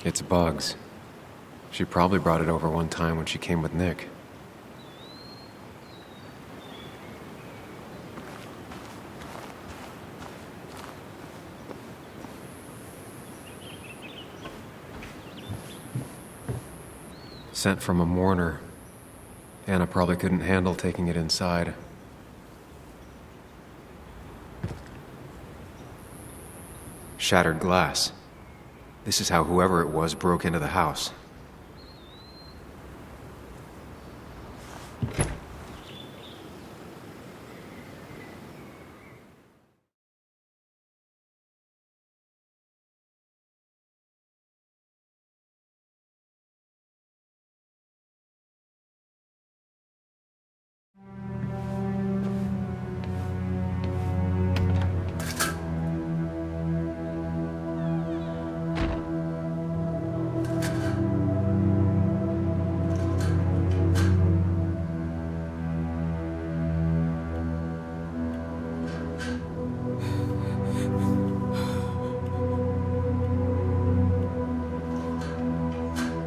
It's bugs. She probably brought it over one time when she came with Nick. Sent from a mourner. Anna probably couldn't handle taking it inside. Shattered glass. This is how whoever it was broke into the house.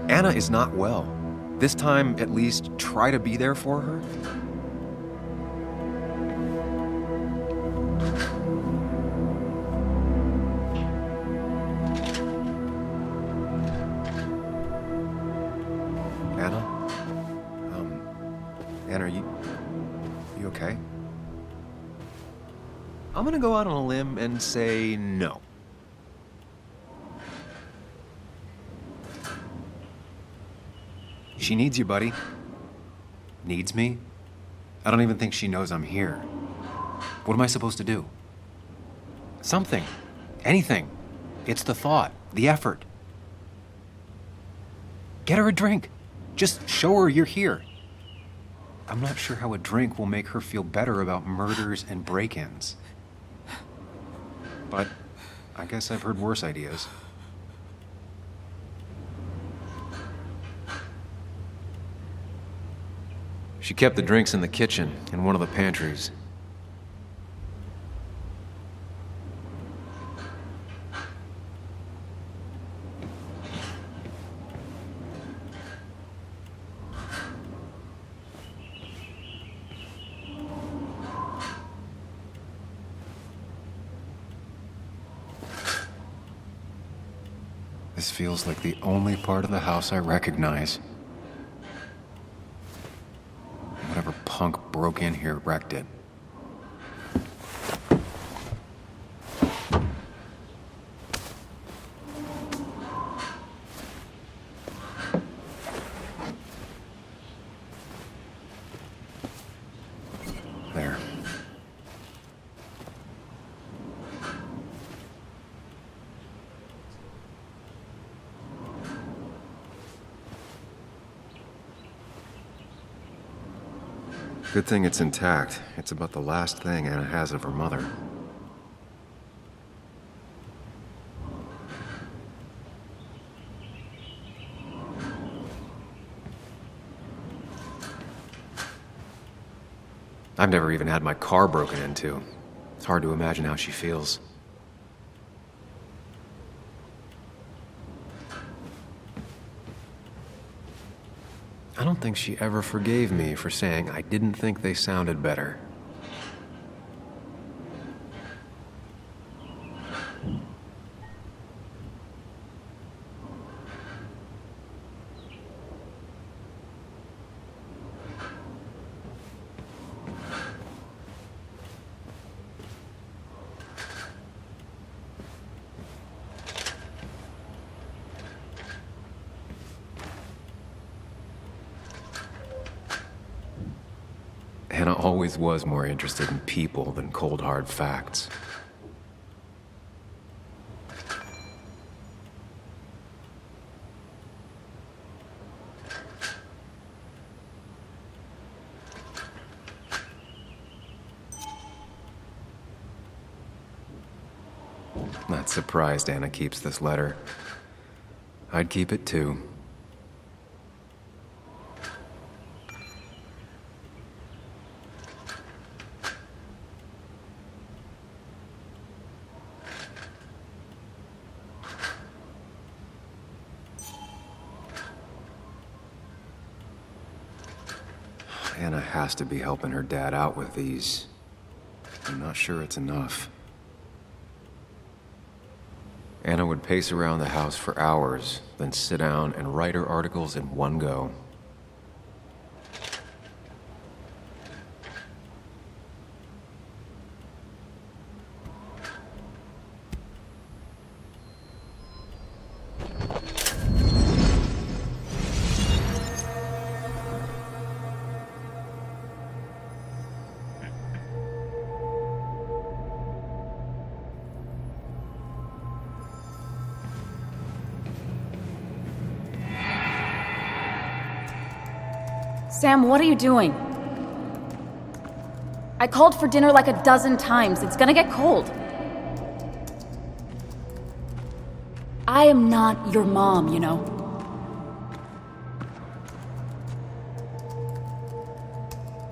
Anna is not well. This time, at least, try to be there for her. Anna? Anna, are you okay? I'm gonna go out on a limb and say no. She needs you, buddy. Needs me? I don't even think she knows I'm here. What am I supposed to do? Something. Anything. It's the thought, the effort. Get her a drink. Just show her you're here. I'm not sure how a drink will make her feel better about murders and break-ins. But I guess I've heard worse ideas. She kept the drinks in the kitchen, in one of the pantries. This feels like the only part of the house I recognize. Whatever punk broke in here wrecked it. There. Good thing it's intact. It's about the last thing Anna has of her mother. I've never even had my car broken into. It's hard to imagine how she feels. I don't think she ever forgave me for saying I didn't think they sounded better. Hannah always was more interested in people than cold, hard facts. Not surprised Anna keeps this letter. I'd keep it too. has to be helping her dad out with these. I'm not sure it's enough. Anna would pace around the house for hours, then sit down and write her articles in one go. Sam, what are you doing? I called for dinner like a dozen times. It's gonna get cold. I am not your mom, you know.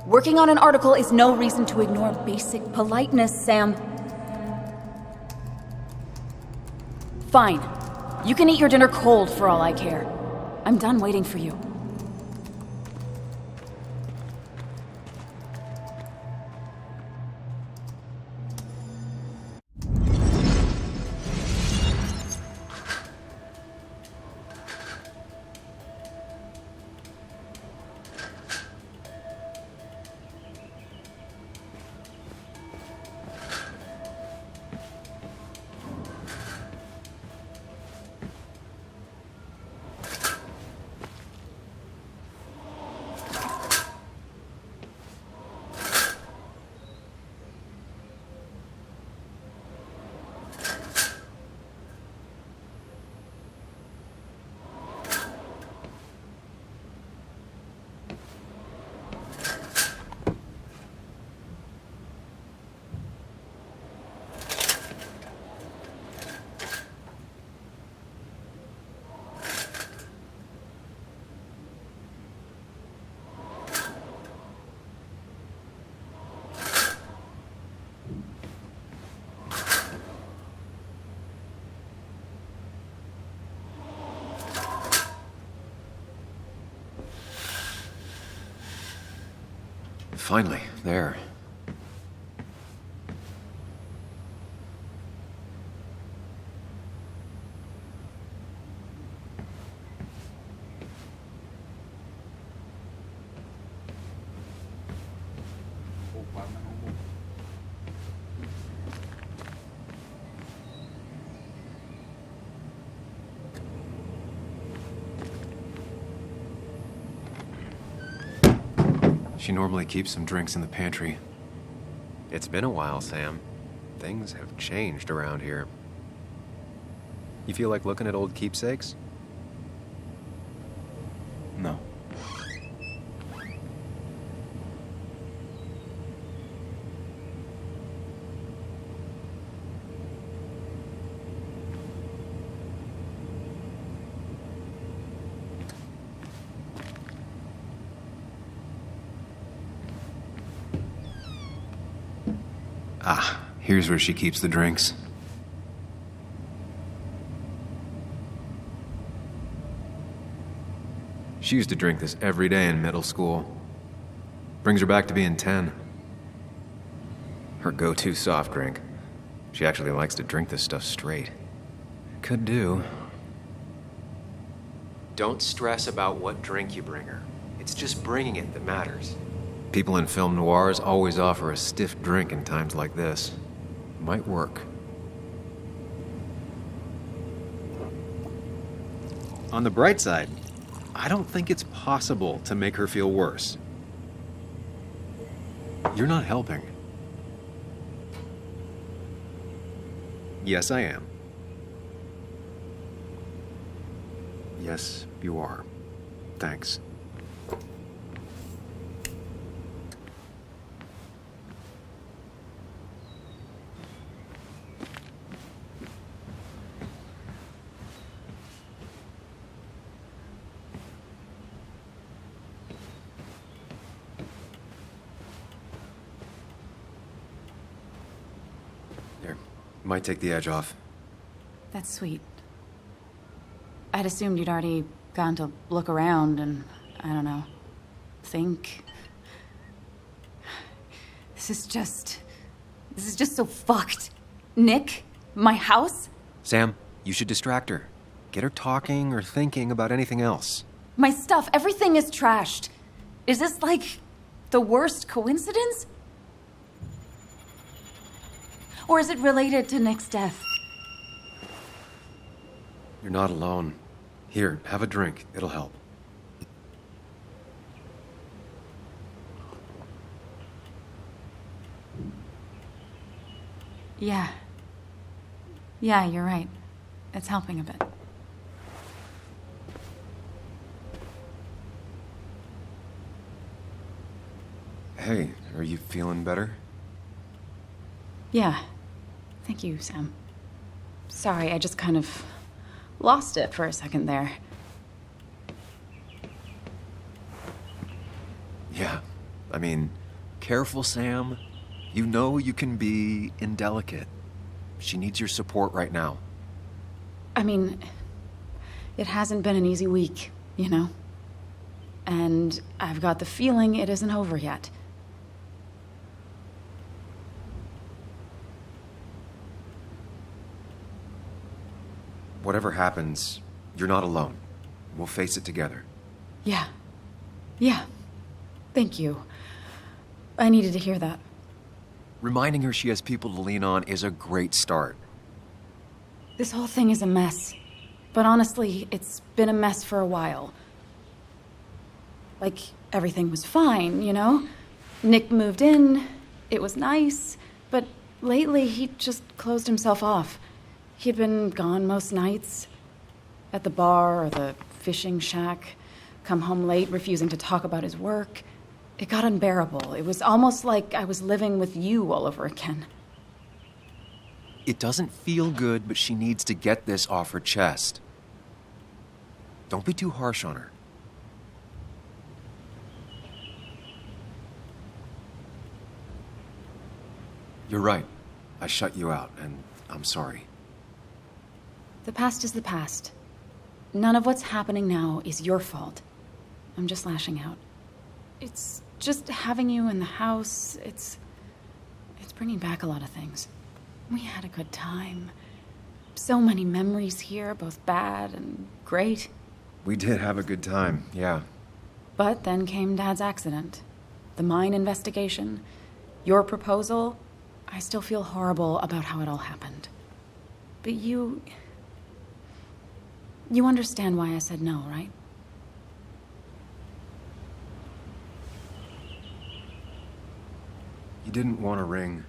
Working on an article is no reason to ignore basic politeness, Sam. Fine. You can eat your dinner cold for all I care. I'm done waiting for you. Finally, there. She normally keeps some drinks in the pantry. It's been a while, Sam. Things have changed around here. You feel like looking at old keepsakes? No. Ah, here's where she keeps the drinks. She used to drink this every day in middle school. Brings her back to being 10. Her go-to soft drink. She actually likes to drink this stuff straight. Could do. Don't stress about what drink you bring her. It's just bringing it that matters. People in film noirs always offer a stiff drink in times like this. Might work. On the bright side, I don't think it's possible to make her feel worse. You're not helping. Yes, I am. Yes, you are. Thanks. There. Might take the edge off. That's sweet. I'd assumed you'd already gone to look around and, I don't know, think. This is just so fucked. Nick? My house? Sam, you should distract her. Get her talking or thinking about anything else. My stuff, everything is trashed. Is this like the worst coincidence? Or is it related to Nick's death? You're not alone. Here, have a drink. It'll help. Yeah. Yeah, you're right. It's helping a bit. Hey, are you feeling better? Yeah. Thank you, Sam. Sorry, I just kind of lost it for a second there. Yeah. I mean, careful, Sam. You know you can be indelicate. She needs your support right now. I mean, it hasn't been an easy week, you know? And I've got the feeling it isn't over yet. Whatever happens, you're not alone. We'll face it together. Yeah. Yeah. Thank you. I needed to hear that. Reminding her she has people to lean on is a great start. This whole thing is a mess. But honestly, it's been a mess for a while. Like, everything was fine, you know? Nick moved in, it was nice, but lately he just closed himself off. He'd been gone most nights. At the bar or the fishing shack. Come home late, refusing to talk about his work. It got unbearable. It was almost like I was living with you all over again. It doesn't feel good, but she needs to get this off her chest. Don't be too harsh on her. You're right. I shut you out, and I'm sorry. The past is the past. None of what's happening now is your fault. I'm just lashing out. It's just having you in the house. It's bringing back a lot of things. We had a good time. So many memories here, both bad and great. We did have a good time, yeah. But then came Dad's accident. The mine investigation. Your proposal. I still feel horrible about how it all happened. But you understand why I said no, right? You didn't want a ring.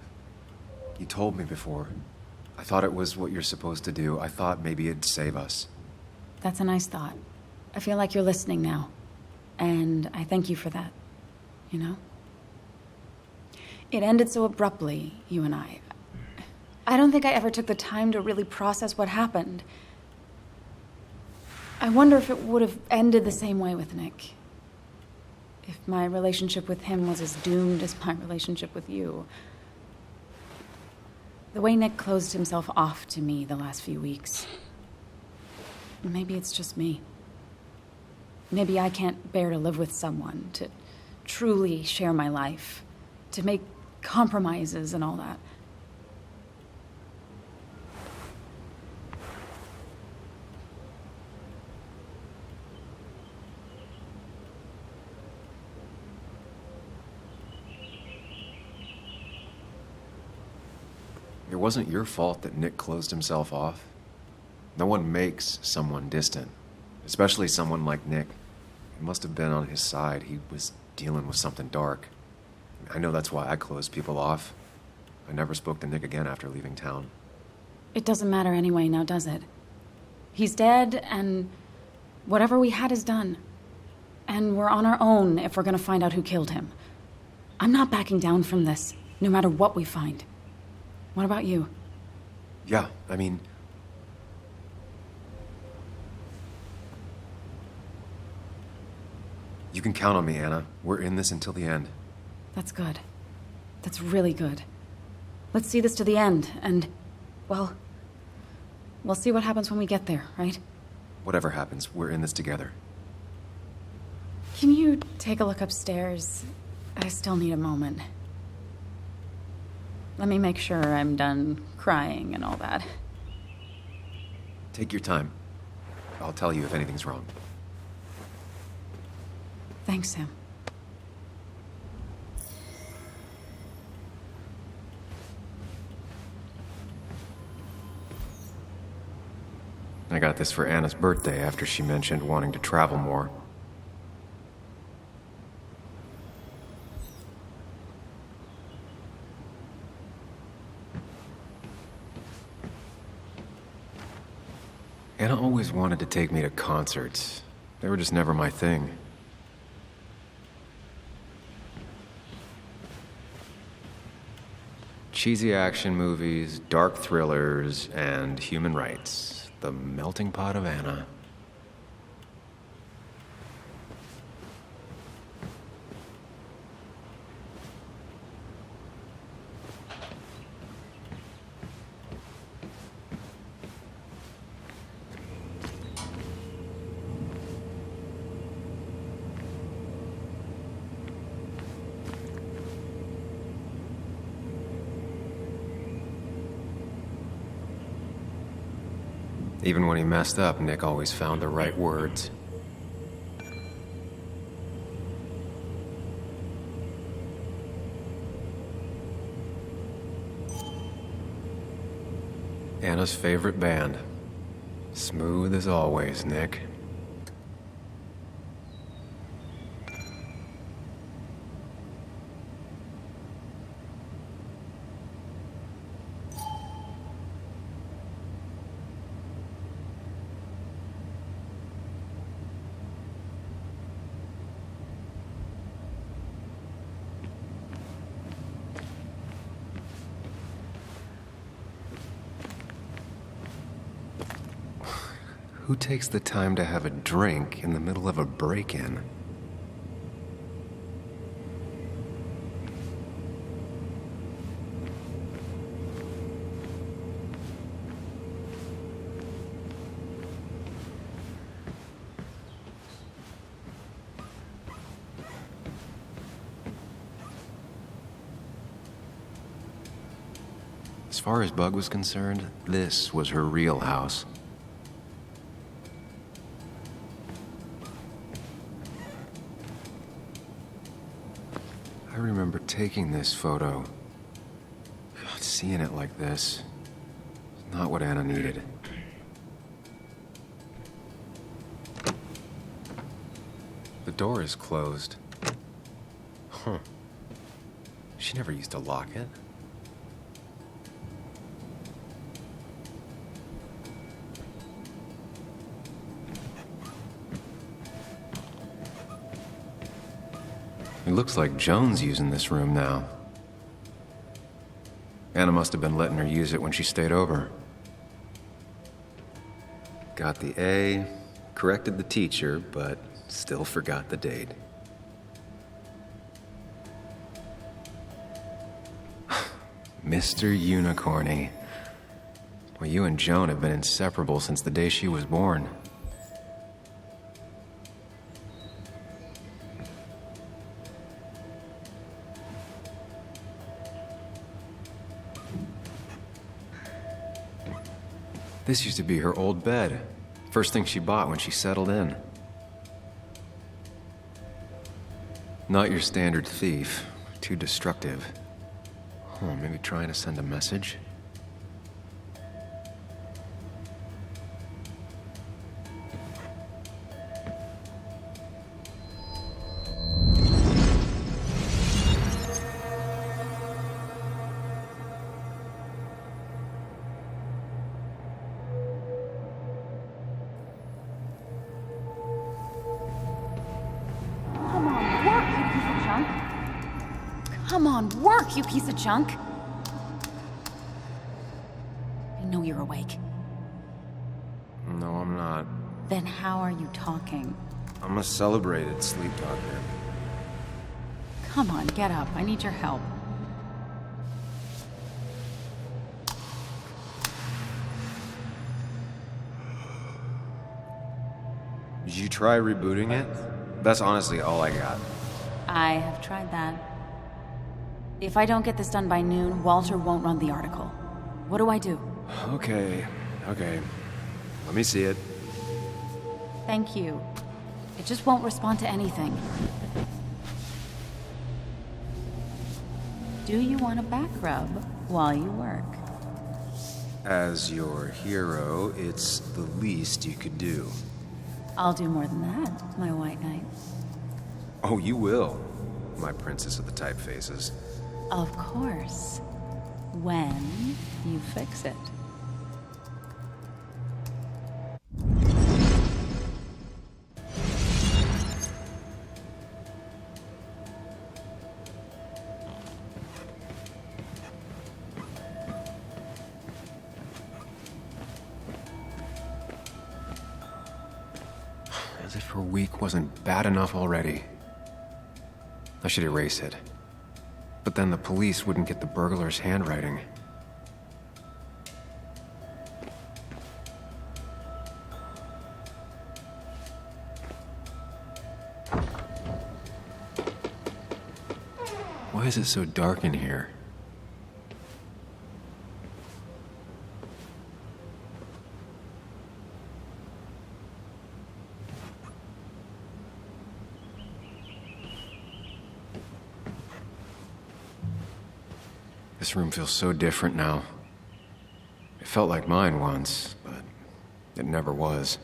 You told me before. I thought it was what you're supposed to do. I thought maybe it'd save us. That's a nice thought. I feel like you're listening now. And I thank you for that. You know? It ended so abruptly, you and I. I don't think I ever took the time to really process what happened. I wonder if it would have ended the same way with Nick. If my relationship with him was as doomed as my relationship with you. The way Nick closed himself off to me the last few weeks. Maybe it's just me. Maybe I can't bear to live with someone, to truly share my life, to make compromises and all that. It wasn't your fault that Nick closed himself off. No one makes someone distant, especially someone like Nick. It must have been on his side. He was dealing with something dark. I know that's why I closed people off. I never spoke to Nick again after leaving town. It doesn't matter anyway, now does it? He's dead, and whatever we had is done. And we're on our own if we're gonna find out who killed him. I'm not backing down from this, no matter what we find. What about you? Yeah, I mean... You can count on me, Anna. We're in this until the end. That's good. That's really good. Let's see this to the end, and, well, we'll see what happens when we get there, right? Whatever happens, we're in this together. Can you take a look upstairs? I still need a moment. Let me make sure I'm done crying and all that. Take your time. I'll tell you if anything's wrong. Thanks, Sam. I got this for Anna's birthday after she mentioned wanting to travel more. Anna always wanted to take me to concerts. They were just never my thing. Cheesy action movies, dark thrillers, and human rights. The melting pot of Anna. Even when he messed up, Nick always found the right words. Anna's favorite band. Smooth as always, Nick. Who takes the time to have a drink in the middle of a break-in? As far as Bug was concerned, this was her real house. I remember taking this photo. God, seeing it like this. It's not what Anna needed. The door is closed. Huh. She never used to lock it. It looks like Joan's using this room now. Anna must have been letting her use it when she stayed over. Got the A, corrected the teacher, but still forgot the date. Mr. Unicorny. Well, you and Joan have been inseparable since the day she was born. This used to be her old bed. First thing she bought when she settled in. Not your standard thief. Too destructive. Oh, maybe trying to send a message? Come on, work, you piece of junk! I know you're awake. No, I'm not. Then how are you talking? I'm a celebrated sleep talker. Come on, get up. I need your help. Did you try rebooting it? That's honestly all I got. I have tried that. If I don't get this done by noon, Walter won't run the article. What do I do? Okay. Let me see it. Thank you. It just won't respond to anything. Do you want a back rub while you work? As your hero, it's the least you could do. I'll do more than that, my white knight. Oh, you will, my princess of the typefaces. Of course. When you fix it. As if her week wasn't bad enough already. I should erase it. But then the police wouldn't get the burglar's handwriting. Why is it so dark in here? This room feels so different now. It felt like mine once, but it never was.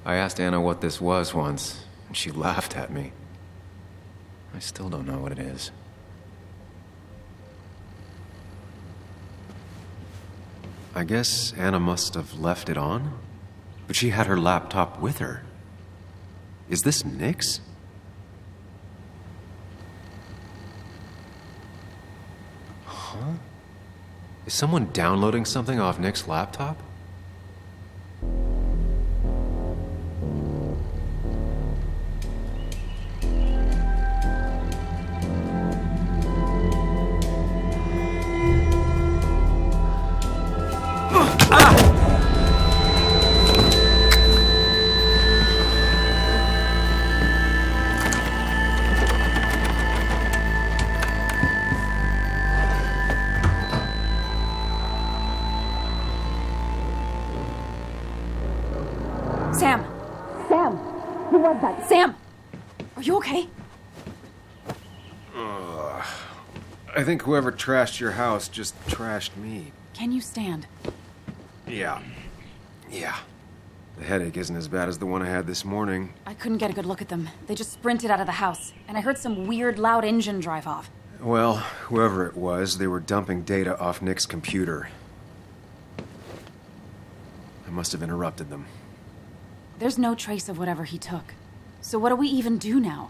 I asked Anna what this was once, and she laughed at me. I still don't know what it is. I guess Anna must have left it on? But she had her laptop with her. Is this Nick's? Huh? Is someone downloading something off Nick's laptop? Sam! Sam! Who was that? Sam! Are you okay? I think whoever trashed your house just trashed me. Can you stand? Yeah. The headache isn't as bad as the one I had this morning. I couldn't get a good look at them. They just sprinted out of the house, and I heard some weird, loud engine drive off. Well, whoever it was, they were dumping data off Nick's computer. I must have interrupted them. There's no trace of whatever he took. So what do we even do now?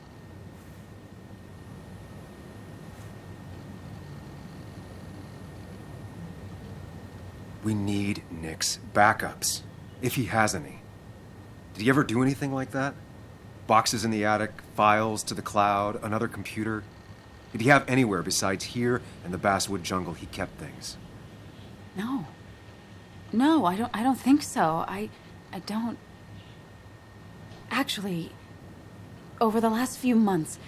We need Nick's backups, if he has any. Did he ever do anything like that? Boxes in the attic, files to the cloud, another computer? Did he have anywhere besides here and the Basswood jungle he kept things? No. No, I don't think so. I don't... Actually, over the last few months,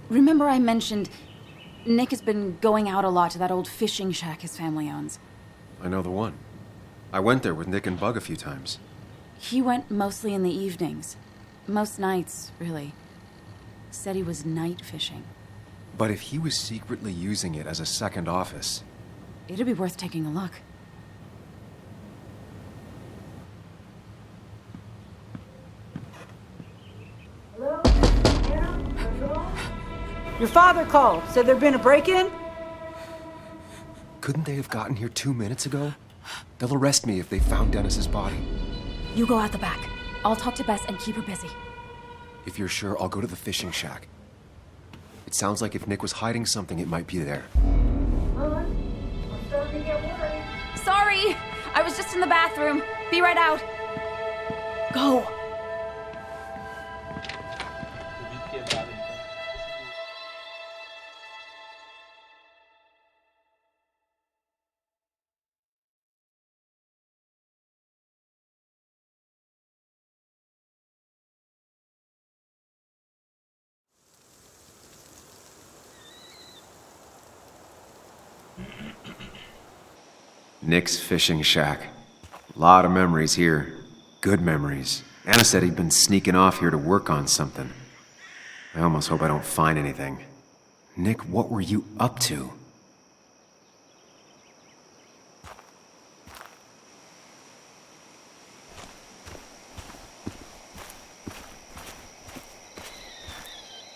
remember I mentioned Nick has been going out a lot to that old fishing shack his family owns. I know the one. I went there with Nick and Bug a few times. He went mostly in the evenings. Most nights, really. Said he was night fishing. But if he was secretly using it as a second office... It'd be worth taking a look. Your father called. Said there'd been a break-in? Couldn't they have gotten here 2 minutes ago? They'll arrest me if they found Dennis's body. You go out the back. I'll talk to Bess and keep her busy. If you're sure, I'll go to the fishing shack. It sounds like if Nick was hiding something, it might be there. I'm starting to get worried. Sorry! I was just in the bathroom. Be right out. Go! Nick's fishing shack. Lot of memories here. Good memories. Anna said he'd been sneaking off here to work on something. I almost hope I don't find anything. Nick, what were you up to?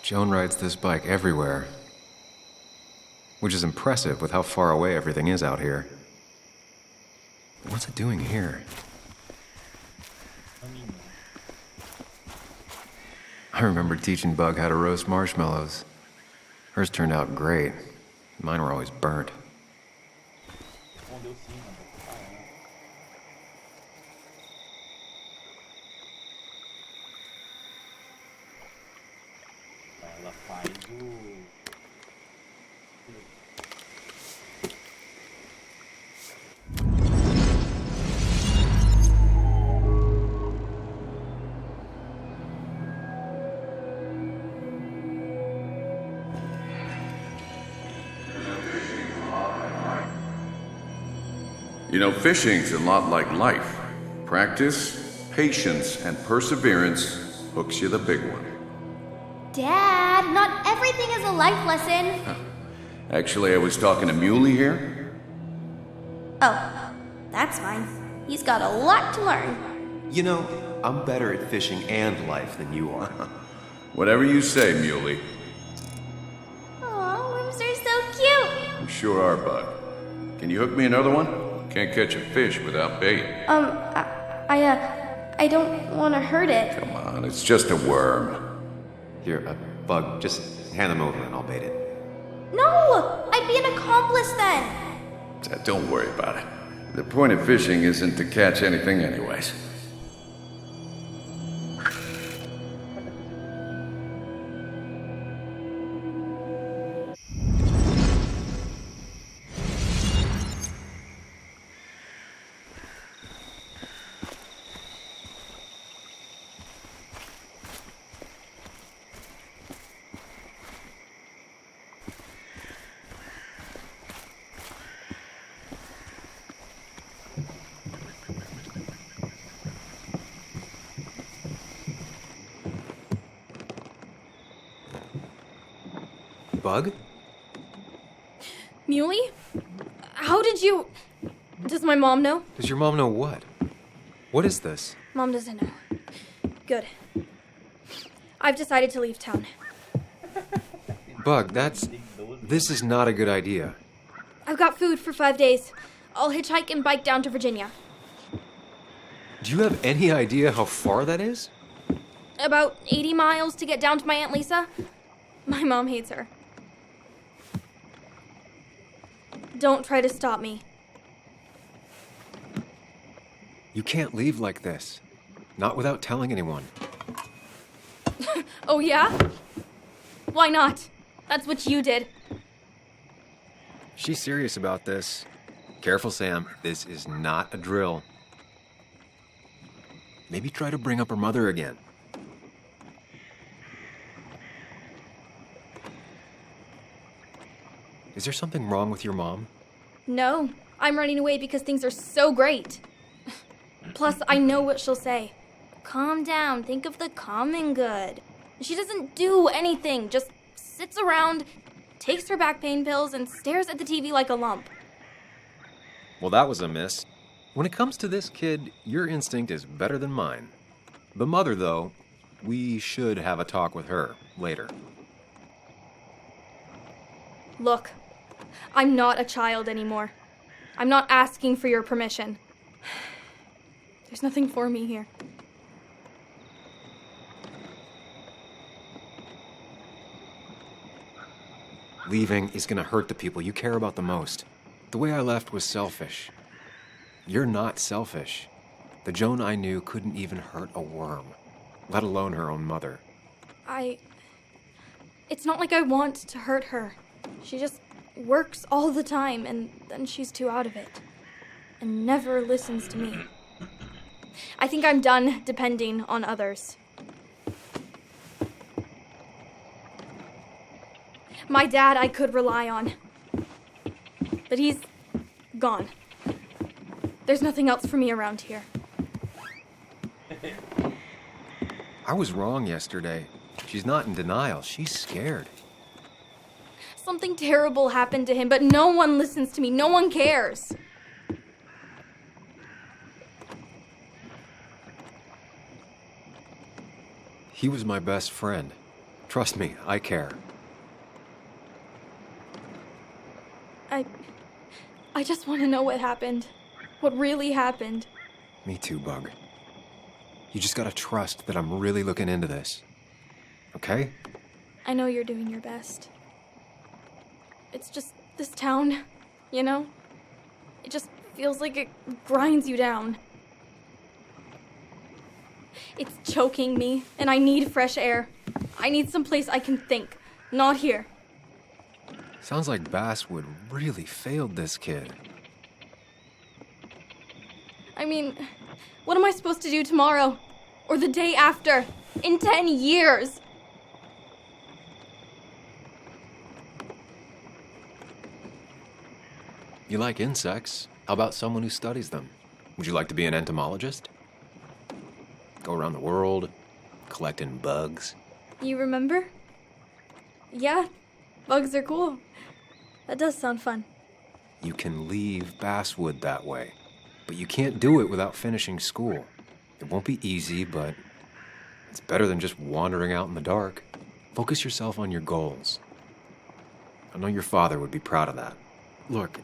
Joan rides this bike everywhere. Which is impressive with how far away everything is out here. What's it doing here? I remember teaching Bug how to roast marshmallows. Hers turned out great. Mine were always burnt. Ela faz o... You know, fishing's a lot like life. Practice, patience, and perseverance hooks you the big one. Dad, not everything is a life lesson. Actually, I was talking to Muley here. Oh, that's fine. He's got a lot to learn. You know, I'm better at fishing and life than you are. Whatever you say, Muley. Aw, worms are so cute. You sure are, Bug. Can you hook me another one? Can't catch a fish without bait. I don't want to hurt it. Come on, it's just a worm. Here, Bug, just hand them over and I'll bait it. No, I'd be an accomplice then. Don't worry about it. The point of fishing isn't to catch anything anyways. Bug? Muley? How did you... Does my mom know? Does your mom know what? What is this? Mom doesn't know. Good. I've decided to leave town. Bug, this is not a good idea. I've got food for 5 days. I'll hitchhike and bike down to Virginia. Do you have any idea how far that is? About 80 miles to get down to my Aunt Lisa. My mom hates her. Don't try to stop me. You can't leave like this. Not without telling anyone. Oh, yeah? Why not? That's what you did. She's serious about this. Careful, Sam. This is not a drill. Maybe try to bring up her mother again. Is there something wrong with your mom? No, I'm running away because things are so great. Plus, I know what she'll say. Calm down, think of the common good. She doesn't do anything, just sits around, takes her back pain pills, and stares at the TV like a lump. Well, that was a miss. When it comes to this kid, your instinct is better than mine. The mother, though, we should have a talk with her later. Look, I'm not a child anymore. I'm not asking for your permission. There's nothing for me here. Leaving is gonna hurt the people you care about the most. The way I left was selfish. You're not selfish. The Joan I knew couldn't even hurt a worm, let alone her own mother. It's not like I want to hurt her. She just works all the time, and then she's too out of it. And never listens to me. I think I'm done depending on others. My dad I could rely on. But he's gone. There's nothing else for me around here. I was wrong yesterday. She's not in denial. She's scared. Something terrible happened to him, but no one listens to me. No one cares. He was my best friend. Trust me, I care. I just want to know what happened. What really happened. Me too, Bug. You just gotta trust that I'm really looking into this. Okay? I know you're doing your best. It's just this town, you know? It just feels like it grinds you down. It's choking me, and I need fresh air. I need someplace I can think, not here. Sounds like Basswood really failed this kid. I mean, what am I supposed to do tomorrow? Or the day after? In 10 years? You like insects? How about someone who studies them? Would you like to be an entomologist? Go around the world, collecting bugs? You remember? Yeah, bugs are cool. That does sound fun. You can leave Basswood that way, but you can't do it without finishing school. It won't be easy, but it's better than just wandering out in the dark. Focus yourself on your goals. I know your father would be proud of that. Look,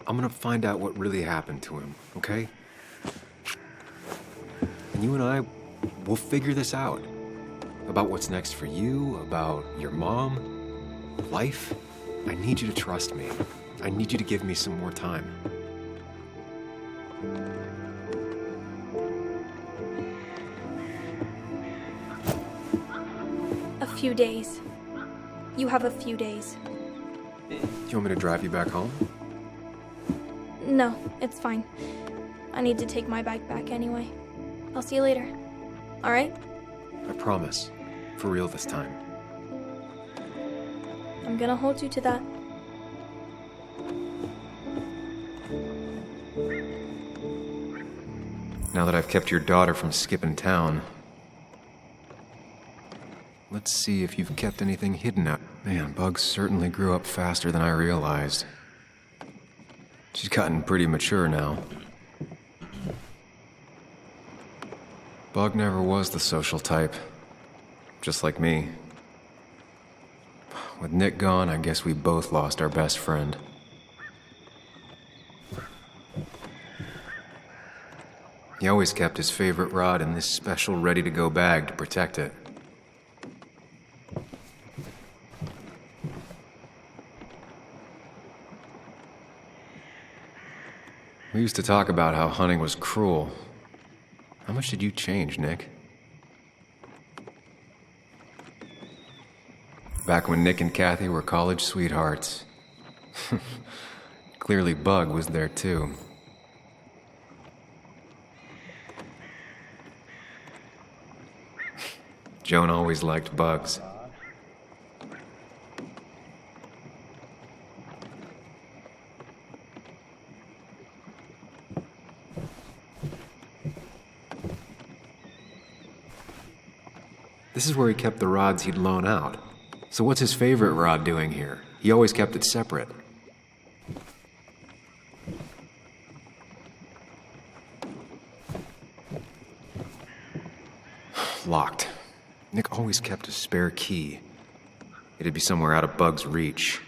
I'm gonna find out what really happened to him, okay? And you and I, we'll figure this out. About what's next for you, about your mom, life. I need you to trust me. I need you to give me some more time. A few days. You have a few days. Do you want me to drive you back home? No, it's fine. I need to take my bike back anyway. I'll see you later. All right? I promise. For real this time. I'm gonna hold you to that. Now that I've kept your daughter from skipping town, let's see if you've kept anything hidden out. Man, Bug certainly grew up faster than I realized. She's gotten pretty mature now. Bug never was the social type. Just like me. With Nick gone, I guess we both lost our best friend. He always kept his favorite rod in this special ready-to-go bag to protect it. We used to talk about how hunting was cruel. How much did you change, Nick? Back when Nick and Kathy were college sweethearts. Clearly Bug was there too. Joan always liked bugs. This is where he kept the rods he'd loan out. So what's his favorite rod doing here? He always kept it separate. Locked. Nick always kept a spare key. It'd be somewhere out of Bug's reach.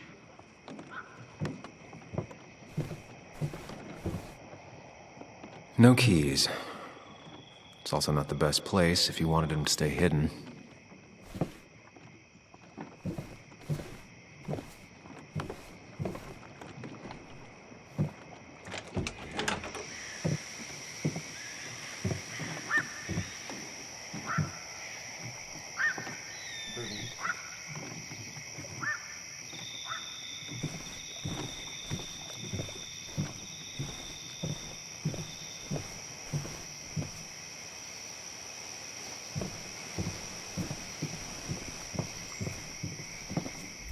No keys. It's also not the best place if you wanted him to stay hidden.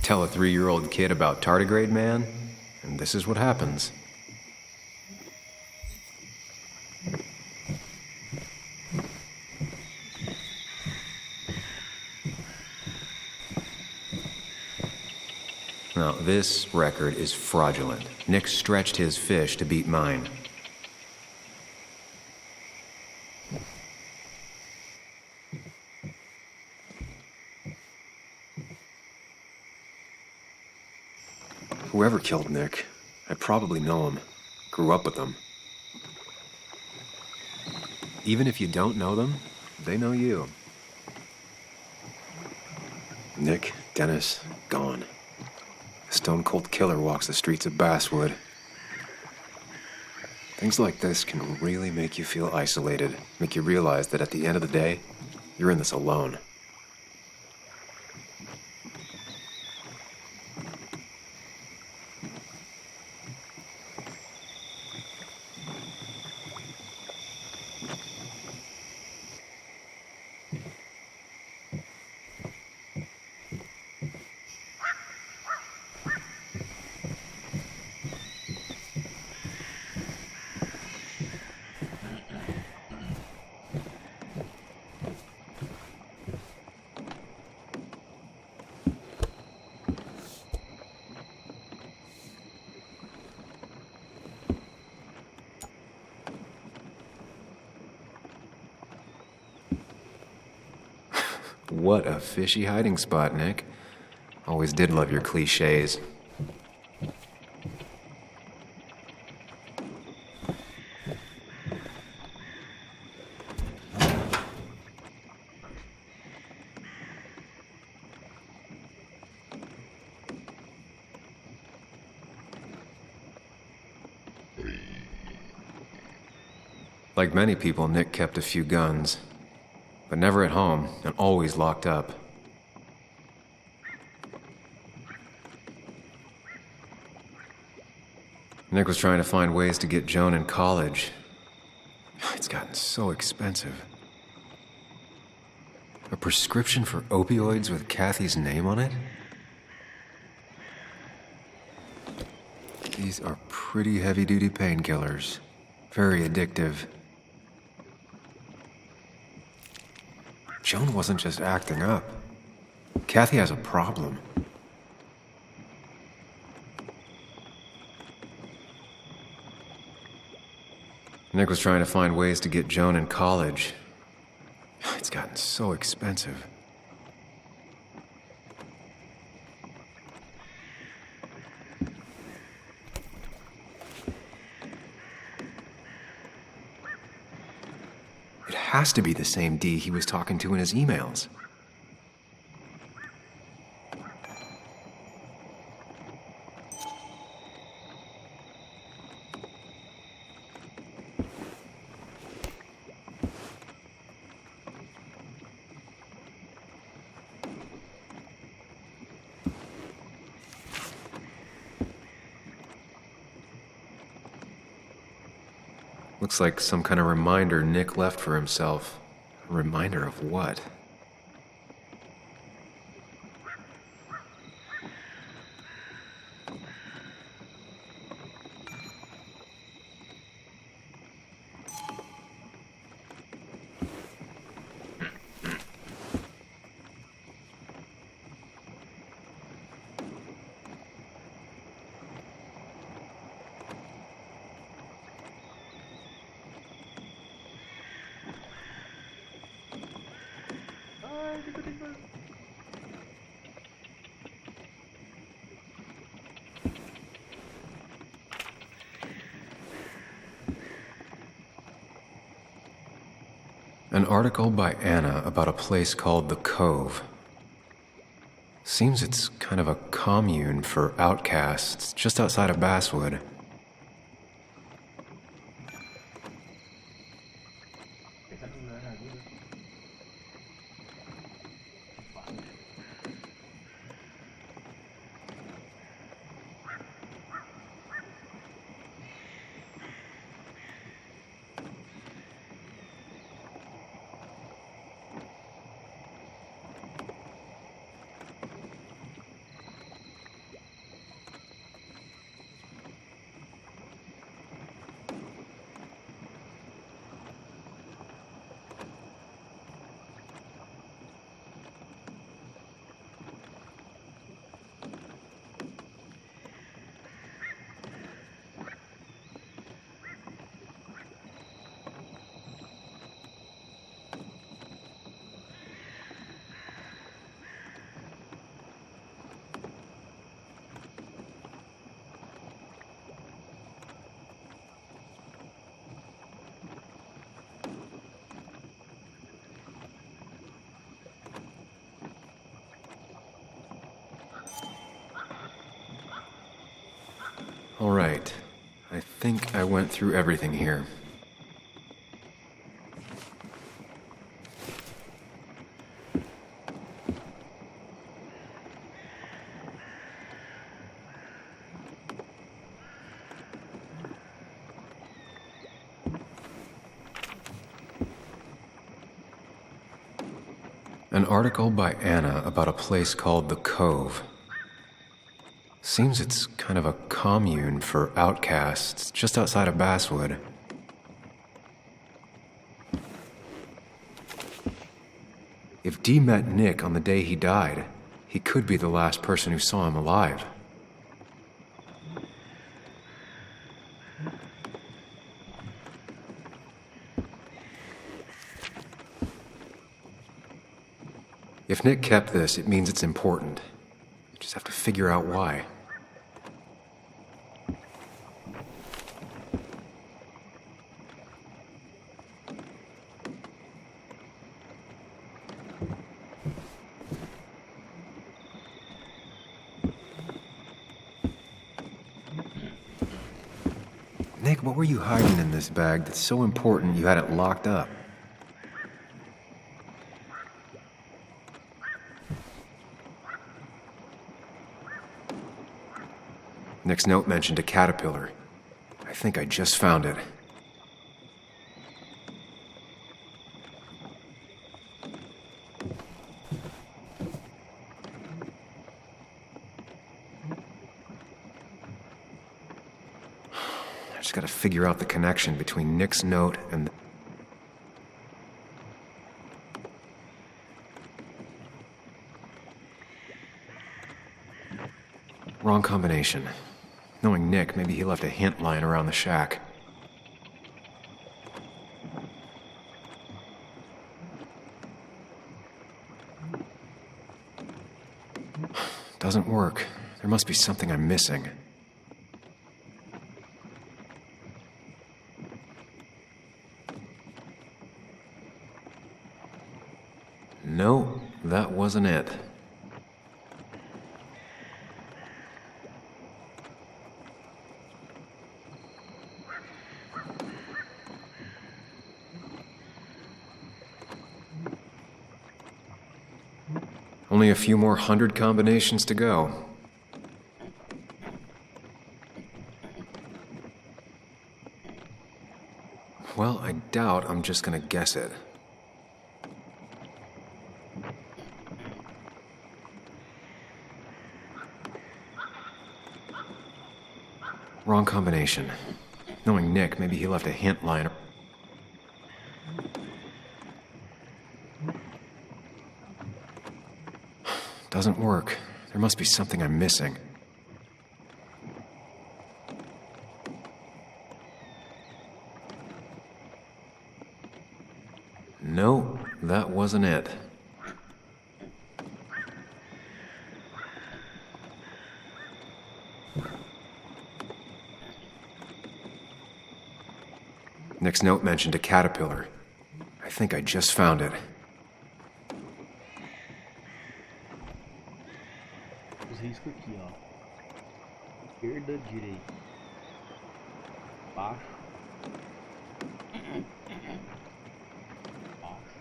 Tell a 3-year-old kid about tardigrade man, and this is what happens. Now, this record is fraudulent. Nick stretched his fish to beat mine. Whoever killed Nick, I probably know him. Grew up with him. Even if you don't know them, they know you. Nick, Dennis, gone. A stone-cold killer walks the streets of Basswood. Things like this can really make you feel isolated, make you realize that at the end of the day, you're in this alone. What a fishy hiding spot, Nick. Always did love your cliches. Like many people, Nick kept a few guns. But never at home, and always locked up. Nick was trying to find ways to get Joan in college. It's gotten so expensive. A prescription for opioids with Kathy's name on it? These are pretty heavy-duty painkillers. Very addictive. Joan wasn't just acting up. Kathy has a problem. Nick was trying to find ways to get Joan in college. It's gotten so expensive. It has to be the same D he was talking to in his emails. Looks like some kind of reminder Nick left for himself. A reminder of what? An article by Anna about a place called The Cove. Seems it's kind of a commune for outcasts just outside of Basswood. All right. I think I went through everything here. An article by Anna about a place called The Cove. Seems it's kind of a commune for outcasts just outside of Basswood. If Dee met Nick on the day he died, he could be the last person who saw him alive. If Nick kept this, it means it's important. You just have to figure out why. Nick, what were you hiding in this bag that's so important you had it locked up? Nick's note mentioned a caterpillar. I think I just found it. I just gotta figure out the connection between Nick's note and... Wrong combination. Knowing Nick, maybe he left a hint lying around the shack. Doesn't work. There must be something I'm missing. No, that wasn't it. Only a few more 100 combinations to go. Well, I doubt I'm just gonna guess it. Wrong combination. Knowing Nick, maybe he left a hint lying. Doesn't work. There must be something I'm missing. No, that wasn't it. Nick's note mentioned a caterpillar. I think I just found it. Os riscos aqui, ó. Esquerda, direita. Baixo. Baixo.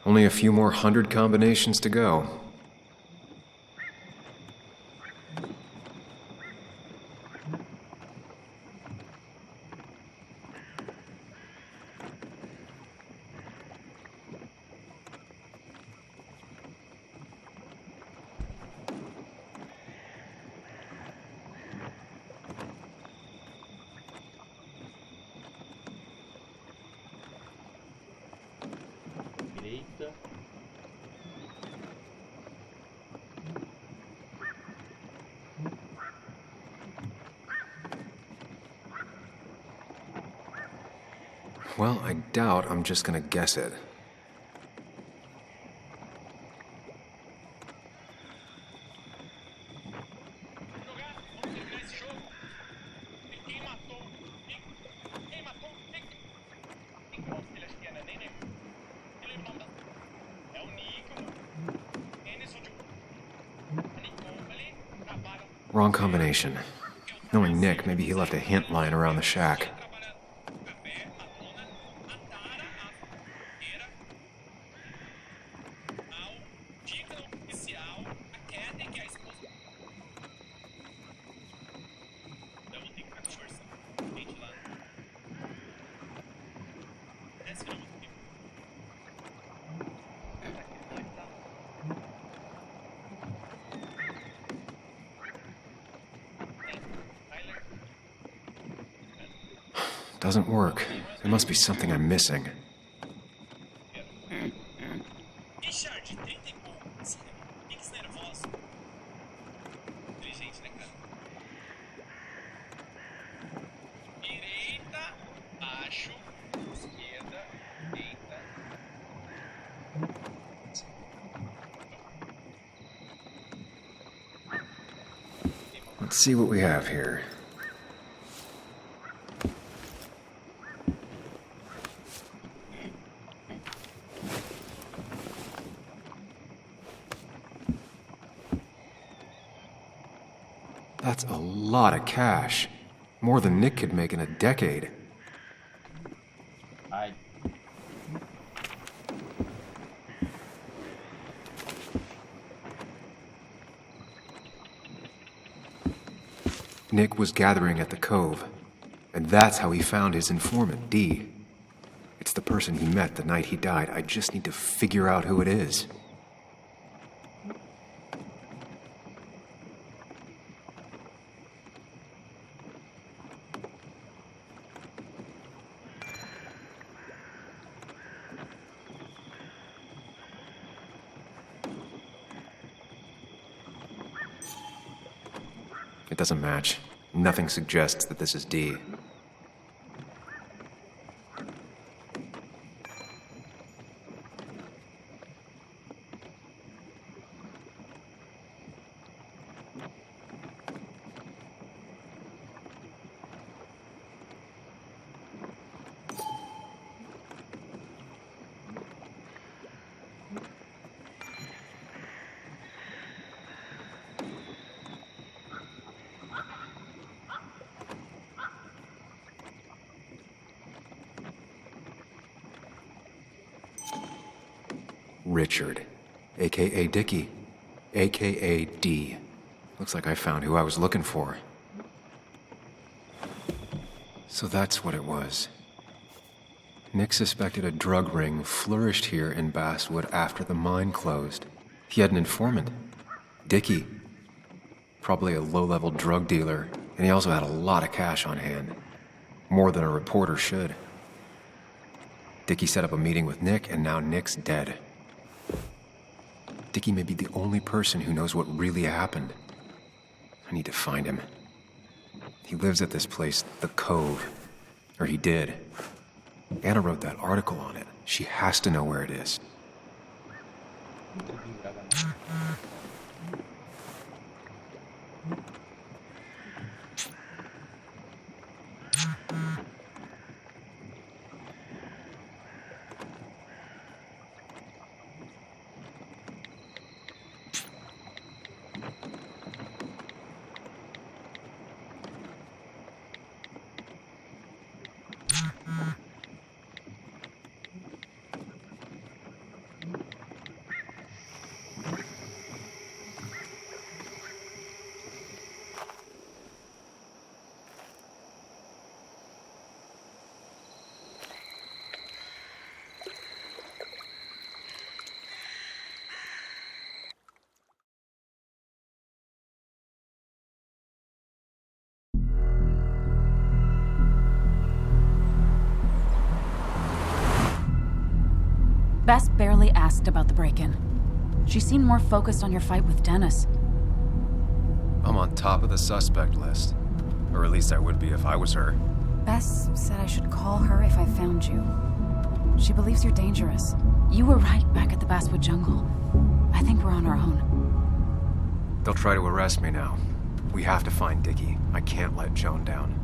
Only a few more 100 combinations to go. Direita. Well, I doubt I'm just gonna guess it. Wrong combination. Knowing Nick, maybe he left a hint lying around the shack. Doesn't work. There must be something I'm missing. Let's see what we have here. That's a lot of cash. More than Nick could make in a decade. Nick was gathering at the cove, and that's how he found his informant, Dee. It's the person he met the night he died. I just need to figure out who it is. It doesn't match. Nothing suggests that this is Dee. Richard, a.k.a. Dickie, a.k.a. D. Looks like I found who I was looking for. So that's what it was. Nick suspected a drug ring flourished here in Basswood after the mine closed. He had an informant, Dickie. Probably a low-level drug dealer, and he also had a lot of cash on hand. More than a reporter should. Dickie set up a meeting with Nick, and now Nick's dead. Dickie may be the only person who knows what really happened. I need to find him. He lives at this place, The Cove. Or he did. Anna wrote that article on it. She has to know where it is. Bess barely asked about the break-in. She seemed more focused on your fight with Dennis. I'm on top of the suspect list. Or at least I would be if I was her. Bess said I should call her if I found you. She believes you're dangerous. You were right back at the Basswood jungle. I think we're on our own. They'll try to arrest me now. We have to find Dickie. I can't let Joan down.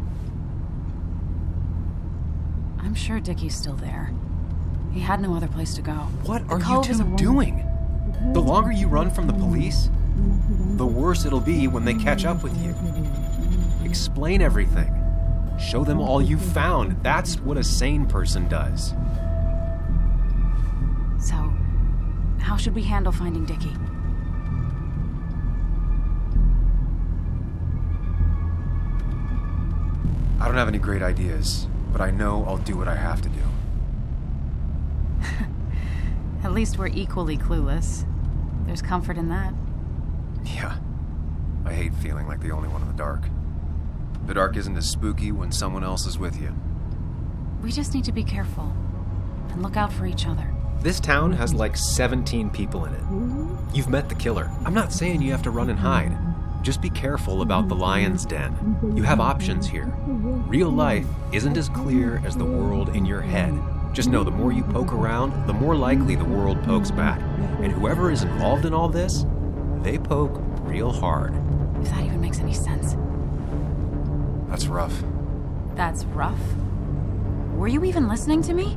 I'm sure Dickie's still there. He had no other place to go. What are you two doing? The longer you run from the police, the worse it'll be when they catch up with you. Explain everything. Show them all you found. That's what a sane person does. So, how should we handle finding Dickie? I don't have any great ideas, but I know I'll do what I have to do. At least we're equally clueless. There's comfort in that. Yeah. I hate feeling like the only one in the dark. The dark isn't as spooky when someone else is with you. We just need to be careful and look out for each other. This town has like 17 people in it. You've met the killer. I'm not saying you have to run and hide. Just be careful about the lion's den. You have options here. Real life isn't as clear as the world in your head. Just know the more you poke around, the more likely the world pokes back. And whoever is involved in all this, they poke real hard. If that even makes any sense. That's rough. That's rough? Were you even listening to me?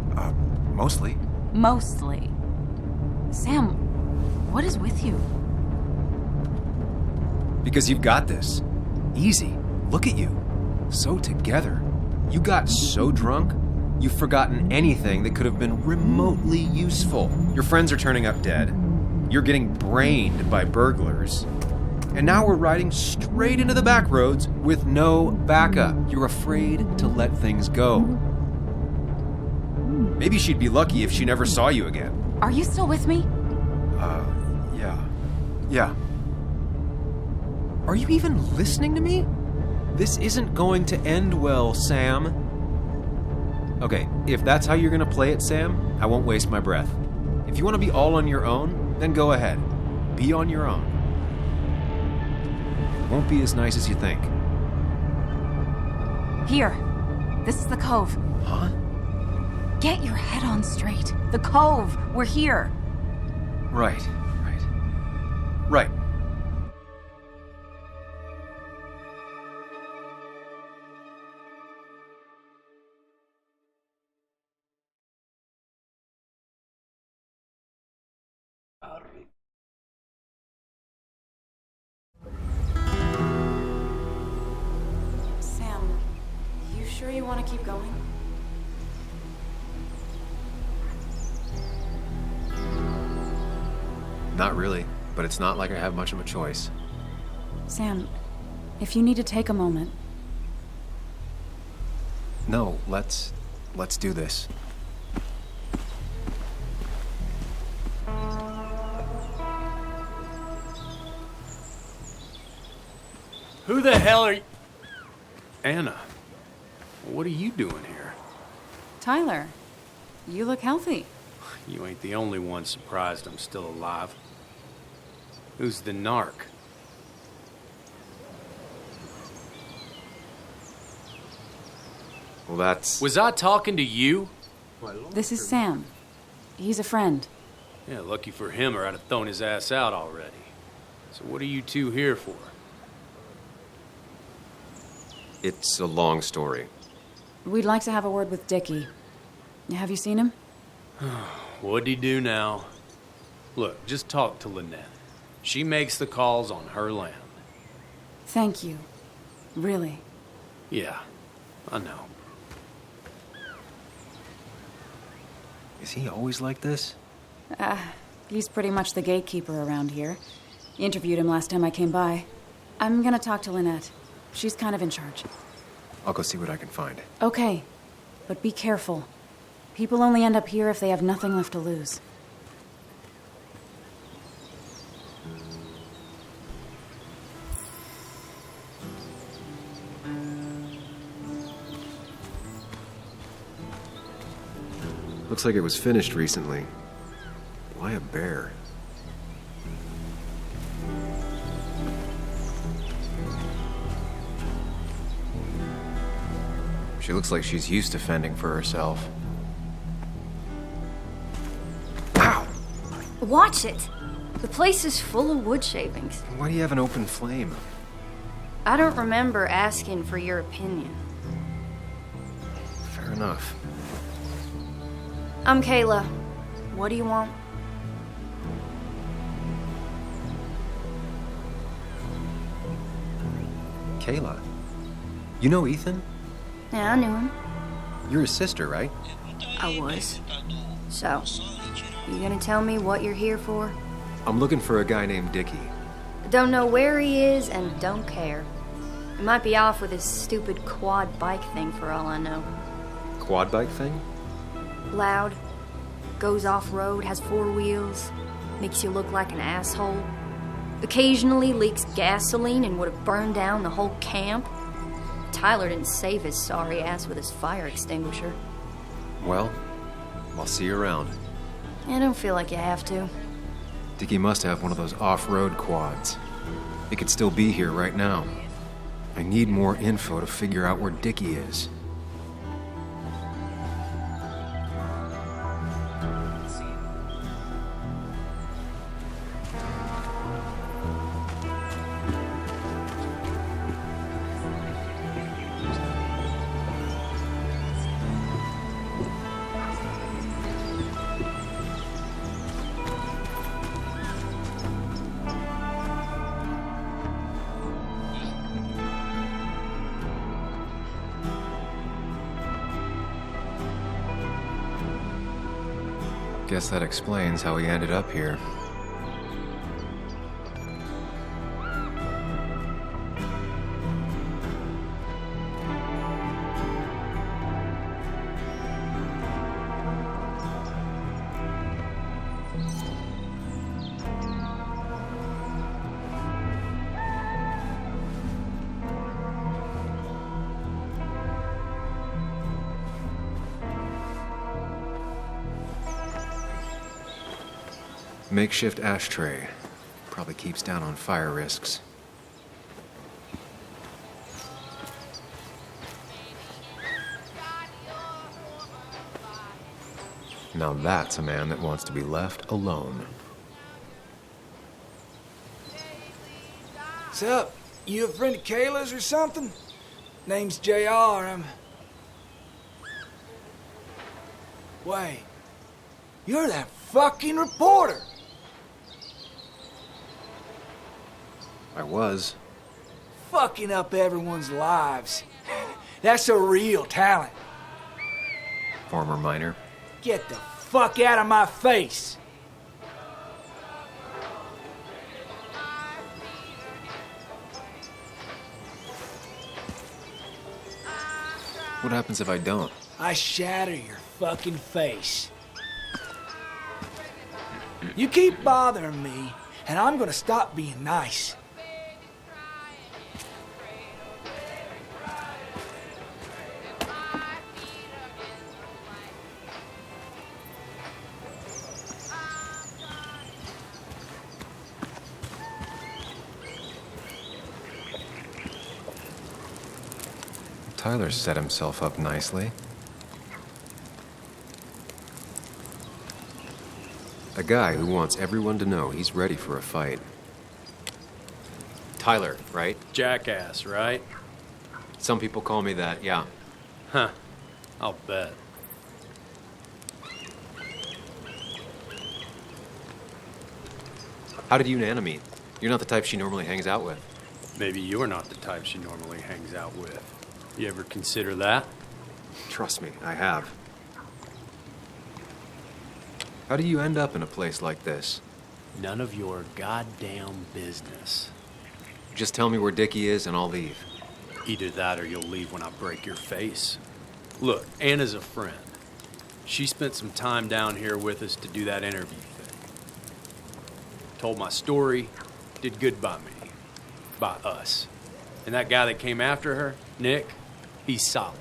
Mostly. Mostly. Sam, what is with you? Because you've got this. Easy. Look at you. So together. You got so drunk, you've forgotten anything that could have been remotely useful. Your friends are turning up dead. You're getting brained by burglars. And now we're riding straight into the back roads with no backup. You're afraid to let things go. Maybe she'd be lucky if she never saw you again. Are you still with me? Yeah. Are you even listening to me? This isn't going to end well, Sam. Okay, if that's how you're gonna play it, Sam, I won't waste my breath. If you want to be all on your own, then go ahead. Be on your own. It won't be as nice as you think. Here. This is the cove. Huh? Get your head on straight. The cove. We're here. Right. Sam, you sure you want to keep going? Not really, but it's not like I have much of a choice. Sam, if you need to take a moment. No, let's do this. Who the hell are you? Anna, what are you doing here? Tyler, you look healthy. You ain't the only one surprised I'm still alive. Who's the narc? Well, that's... Was I talking to you? This is Sam. He's a friend. Yeah, lucky for him or I'd have thrown his ass out already. So what are you two here for? It's a long story. We'd like to have a word with Dickie. Have you seen him? What'd he do now? Look, just talk to Lynette. She makes the calls on her land. Thank you. Really. Yeah, I know. Is he always like this? He's pretty much the gatekeeper around here. Interviewed him last time I came by. I'm gonna talk to Lynette. She's kind of in charge. I'll go see what I can find. Okay, but be careful. People only end up here if they have nothing left to lose. Looks like it was finished recently. Why a bear? She looks like she's used to fending for herself. Ow! Watch it! The place is full of wood shavings. Why do you have an open flame? I don't remember asking for your opinion. Fair enough. I'm Kayla. What do you want? Kayla? You know Ethan? Yeah, I knew him. You're his sister, right? I was. So, you gonna tell me what you're here for? I'm looking for a guy named Dickie. Don't know where he is and don't care. He might be off with his stupid quad bike thing for all I know. Quad bike thing? Loud, goes off-road, has 4 wheels, makes you look like an asshole. Occasionally leaks gasoline and would have burned down the whole camp. Tyler didn't save his sorry ass with his fire extinguisher. Well, I'll see you around. I don't feel like you have to. Dickie must have one of those off-road quads. It could still be here right now. I need more info to figure out where Dickie is. Guess that explains how he ended up here. Makeshift ashtray. Probably keeps down on fire risks. Now that's a man that wants to be left alone. What's up? You a friend of Kayla's or something? Name's JR. Wait. You're that fucking reporter! I was. Fucking up everyone's lives. That's a real talent. Former miner. Get the fuck out of my face! What happens if I don't? I shatter your fucking face. You keep bothering me, and I'm gonna stop being nice. Tyler set himself up nicely. A guy who wants everyone to know he's ready for a fight. Tyler, right? Jackass, right? Some people call me that, yeah. Huh. I'll bet. How did you and Anna meet? You're not the type she normally hangs out with. Maybe you're not the type she normally hangs out with. You ever consider that? Trust me, I have. How do you end up in a place like this? None of your goddamn business. Just tell me where Dickie is and I'll leave. Either that or you'll leave when I break your face. Look, Anna's a friend. She spent some time down here with us to do that interview thing. Told my story, did good by me. By us. And that guy that came after her, Nick, he's solid.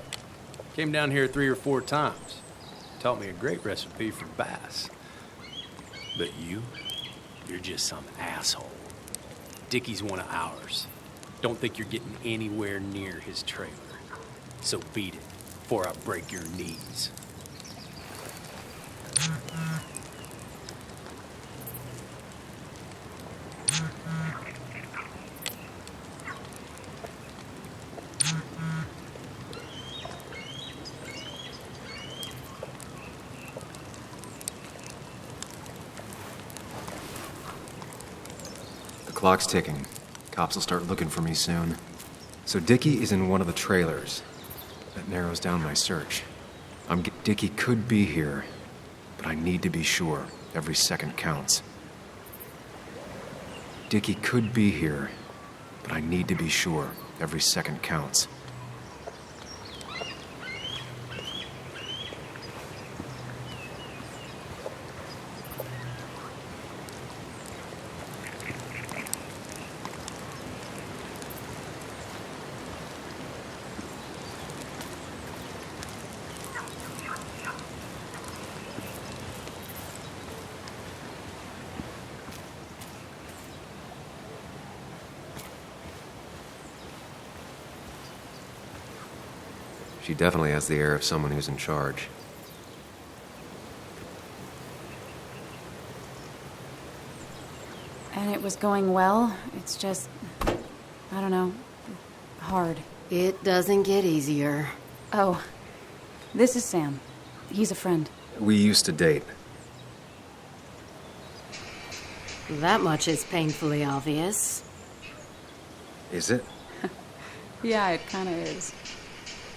Came down here 3 or 4 times. Taught me a great recipe for bass. But you're just some asshole. Dickie's one of ours. Don't think you're getting anywhere near his trailer. So beat it. before I break your knees. The clock's ticking. Cops will start looking for me soon. So Dickie is in one of the trailers. That narrows down my search. Dickie could be here, but I need to be sure. Every second counts. Dickie could be here, but I need to be sure. Every second counts. She definitely has the air of someone who's in charge. And it was going well. It's just, I don't know, hard. It doesn't get easier. Oh, this is Sam. He's a friend. We used to date. That much is painfully obvious. Is it? Yeah, it kind of is.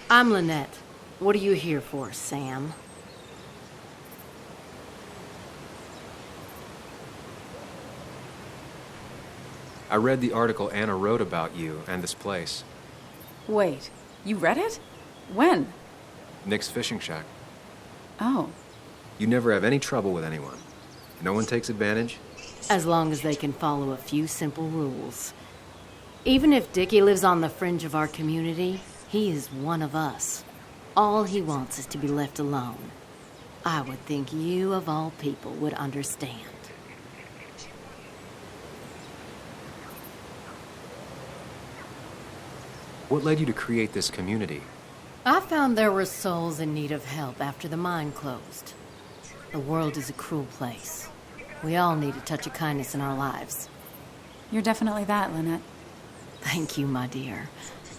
I'm Lynette. What are you here for, Sam? I read the article Anna wrote about you and this place. Wait, you read it? When? Nick's fishing shack. Oh. You never have any trouble with anyone. No one takes advantage. As long as they can follow a few simple rules. Even if Dickie lives on the fringe of our community, he is one of us. All he wants is to be left alone. I would think you, of all people, would understand. What led you to create this community? I found there were souls in need of help after the mine closed. The world is a cruel place. We all need a touch of kindness in our lives. You're definitely that, Lynette. Thank you, my dear.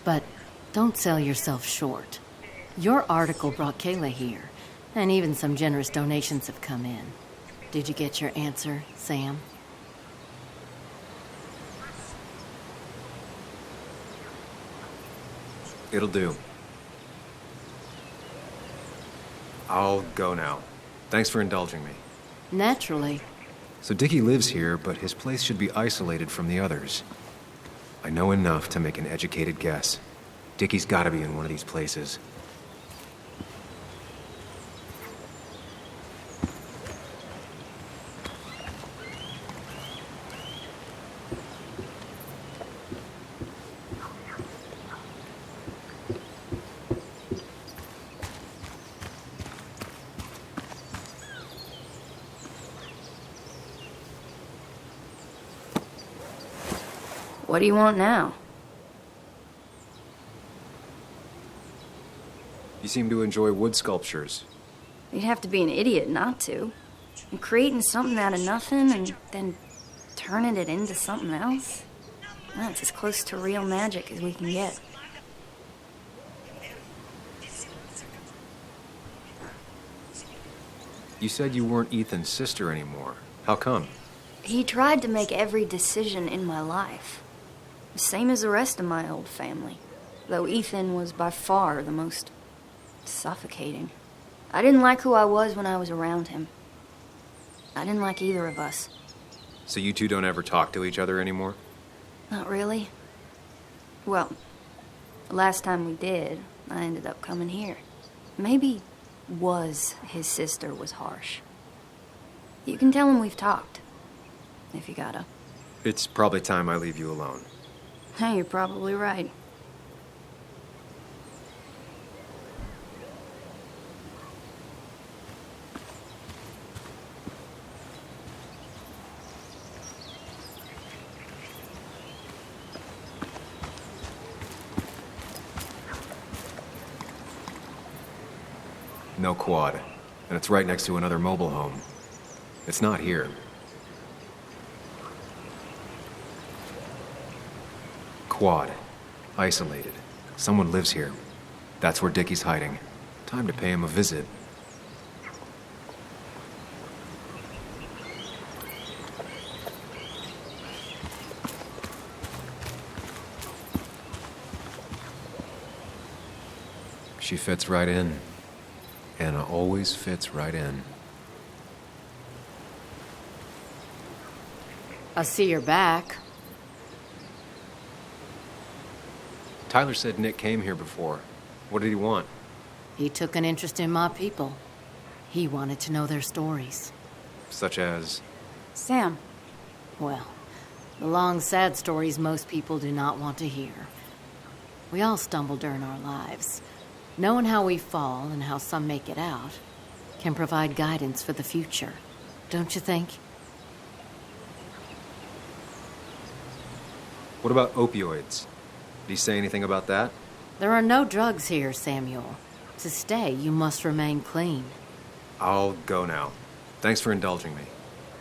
But don't sell yourself short. Your article brought Kayla here, and even some generous donations have come in. Did you get your answer, Sam? It'll do. I'll go now. Thanks for indulging me. Naturally. So Dickie lives here, but his place should be isolated from the others. I know enough to make an educated guess. Dickie's gotta be in one of these places. What do you want now? You seem to enjoy wood sculptures. You'd have to be an idiot not to. And creating something out of nothing and then turning it into something else? That's as close to real magic as we can get. You said you weren't Ethan's sister anymore. How come? He tried to make every decision in my life. The same as the rest of my old family. Though Ethan was by far the most suffocating. I didn't like who I was when I was around him. I didn't like either of us. So you two don't ever talk to each other anymore? Not really. Well, the last time we did, I ended up coming here. Maybe his sister was harsh. You can tell him we've talked, if you gotta. It's probably time I leave you alone. Hey, you're probably right. No quad. And it's right next to another mobile home. It's not here. Quad. Isolated. Someone lives here. That's where Dickie's hiding. Time to pay him a visit. She fits right in. Anna always fits right in. I see you're back. Tyler said Nick came here before. What did he want? He took an interest in my people. He wanted to know their stories. Such as? Sam. Well, the long, sad stories most people do not want to hear. We all stumble during our lives. Knowing how we fall and how some make it out can provide guidance for the future, don't you think? What about opioids? Did he say anything about that? There are no drugs here, Samuel. To stay, you must remain clean. I'll go now. Thanks for indulging me.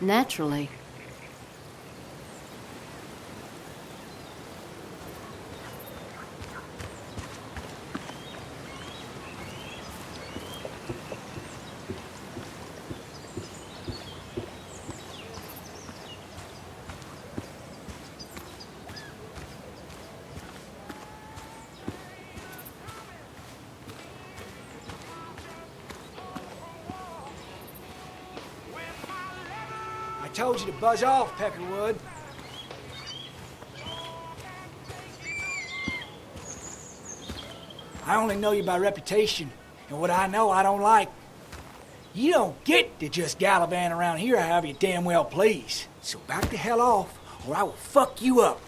Naturally. I told you to buzz off, Peckerwood. I only know you by reputation, and what I know I don't like. You don't get to just gallivant around here however you damn well please. So back the hell off, or I will fuck you up.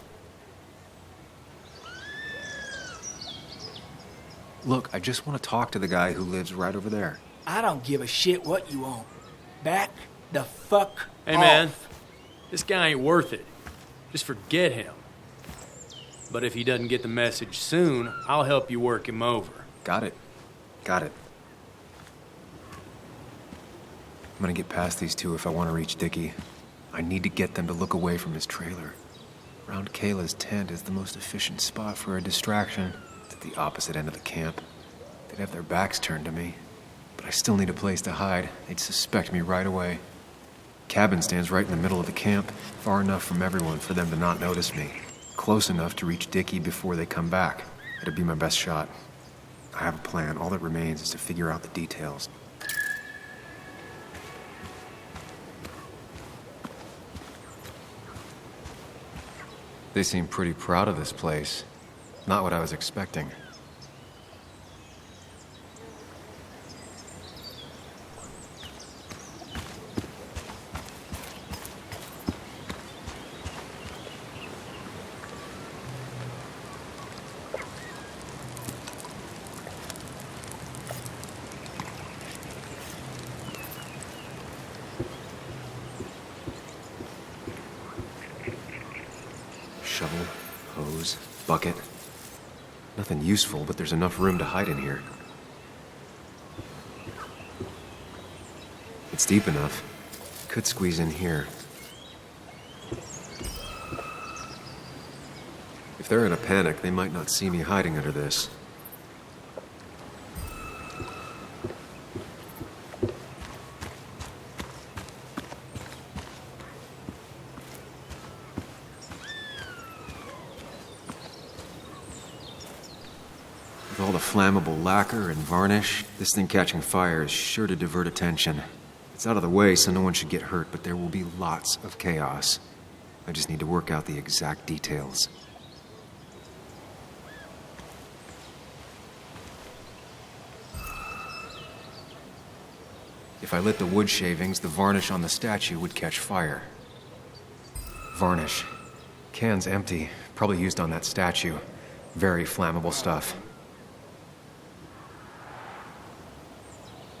Look, I just want to talk to the guy who lives right over there. I don't give a shit what you want. Back the fuck Hey, off. man, this guy ain't worth it. Just forget him. But if he doesn't get the message soon, I'll help you work him over. Got it. Got it. I'm gonna get past these two if I want to reach Dickie. I need to get them to look away from his trailer. Round Kayla's tent is the most efficient spot for a distraction. It's at the opposite end of the camp. They'd have their backs turned to me. But I still need a place to hide. They'd suspect me right away. Cabin stands right in the middle of the camp, far enough from everyone for them to not notice me. Close enough to reach Dickie before they come back. It'd be my best shot. I have a plan. All that remains is to figure out the details. They seem pretty proud of this place. Not what I was expecting. Shovel, hose, bucket. Nothing useful, but there's enough room to hide in here. It's deep enough. Could squeeze in here. If they're in a panic, they might not see me hiding under this. With all the flammable lacquer and varnish, this thing catching fire is sure to divert attention. It's out of the way, so no one should get hurt, but there will be lots of chaos. I just need to work out the exact details. If I lit the wood shavings, the varnish on the statue would catch fire. Varnish. Can's empty. Probably used on that statue. Very flammable stuff.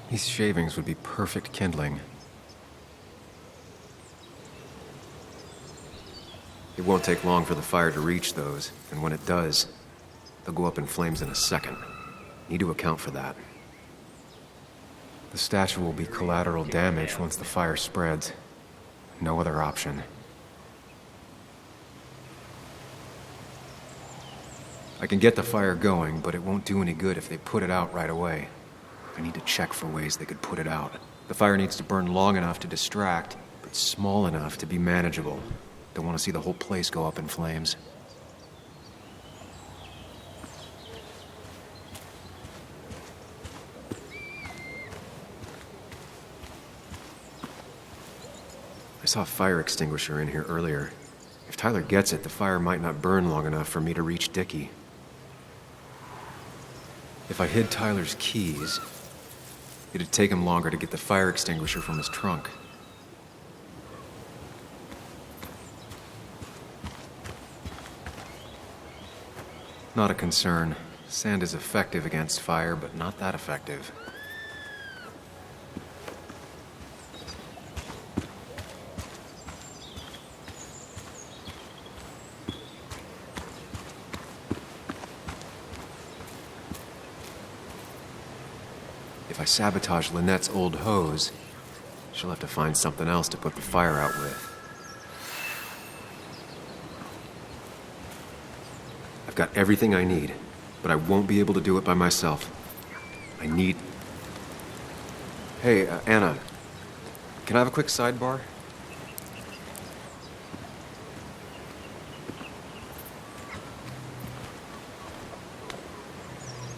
These shavings would be perfect kindling. It won't take long for the fire to reach those, and when it does, they'll go up in flames in a second. Need to account for that. The statue will be collateral damage once the fire spreads. No other option. I can get the fire going, but it won't do any good if they put it out right away. I need to check for ways they could put it out. The fire needs to burn long enough to distract, but small enough to be manageable. Don't want to see the whole place go up in flames. I saw a fire extinguisher in here earlier. If Tyler gets it, the fire might not burn long enough for me to reach Dickie. If I hid Tyler's keys, it'd take him longer to get the fire extinguisher from his trunk. Not a concern. Sand is effective against fire, but not that effective. If I sabotage Lynette's old hose, she'll have to find something else to put the fire out with. I've got everything I need, but I won't be able to do it by myself. I need... Hey, Anna, can I have a quick sidebar?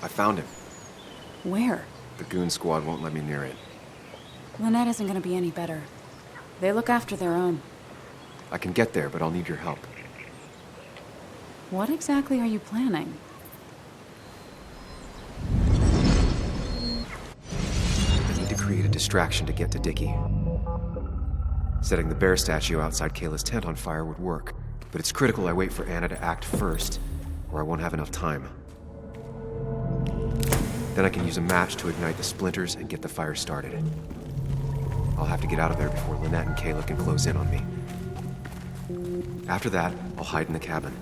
I found him. Where? The goon squad won't let me near it. Lynette isn't gonna be any better. They look after their own. I can get there, but I'll need your help. What exactly are you planning? I need to create a distraction to get to Dickie. Setting the bear statue outside Kayla's tent on fire would work, but it's critical I wait for Anna to act first, or I won't have enough time. Then I can use a match to ignite the splinters and get the fire started. I'll have to get out of there before Lynette and Kayla can close in on me. After that, I'll hide in the cabin.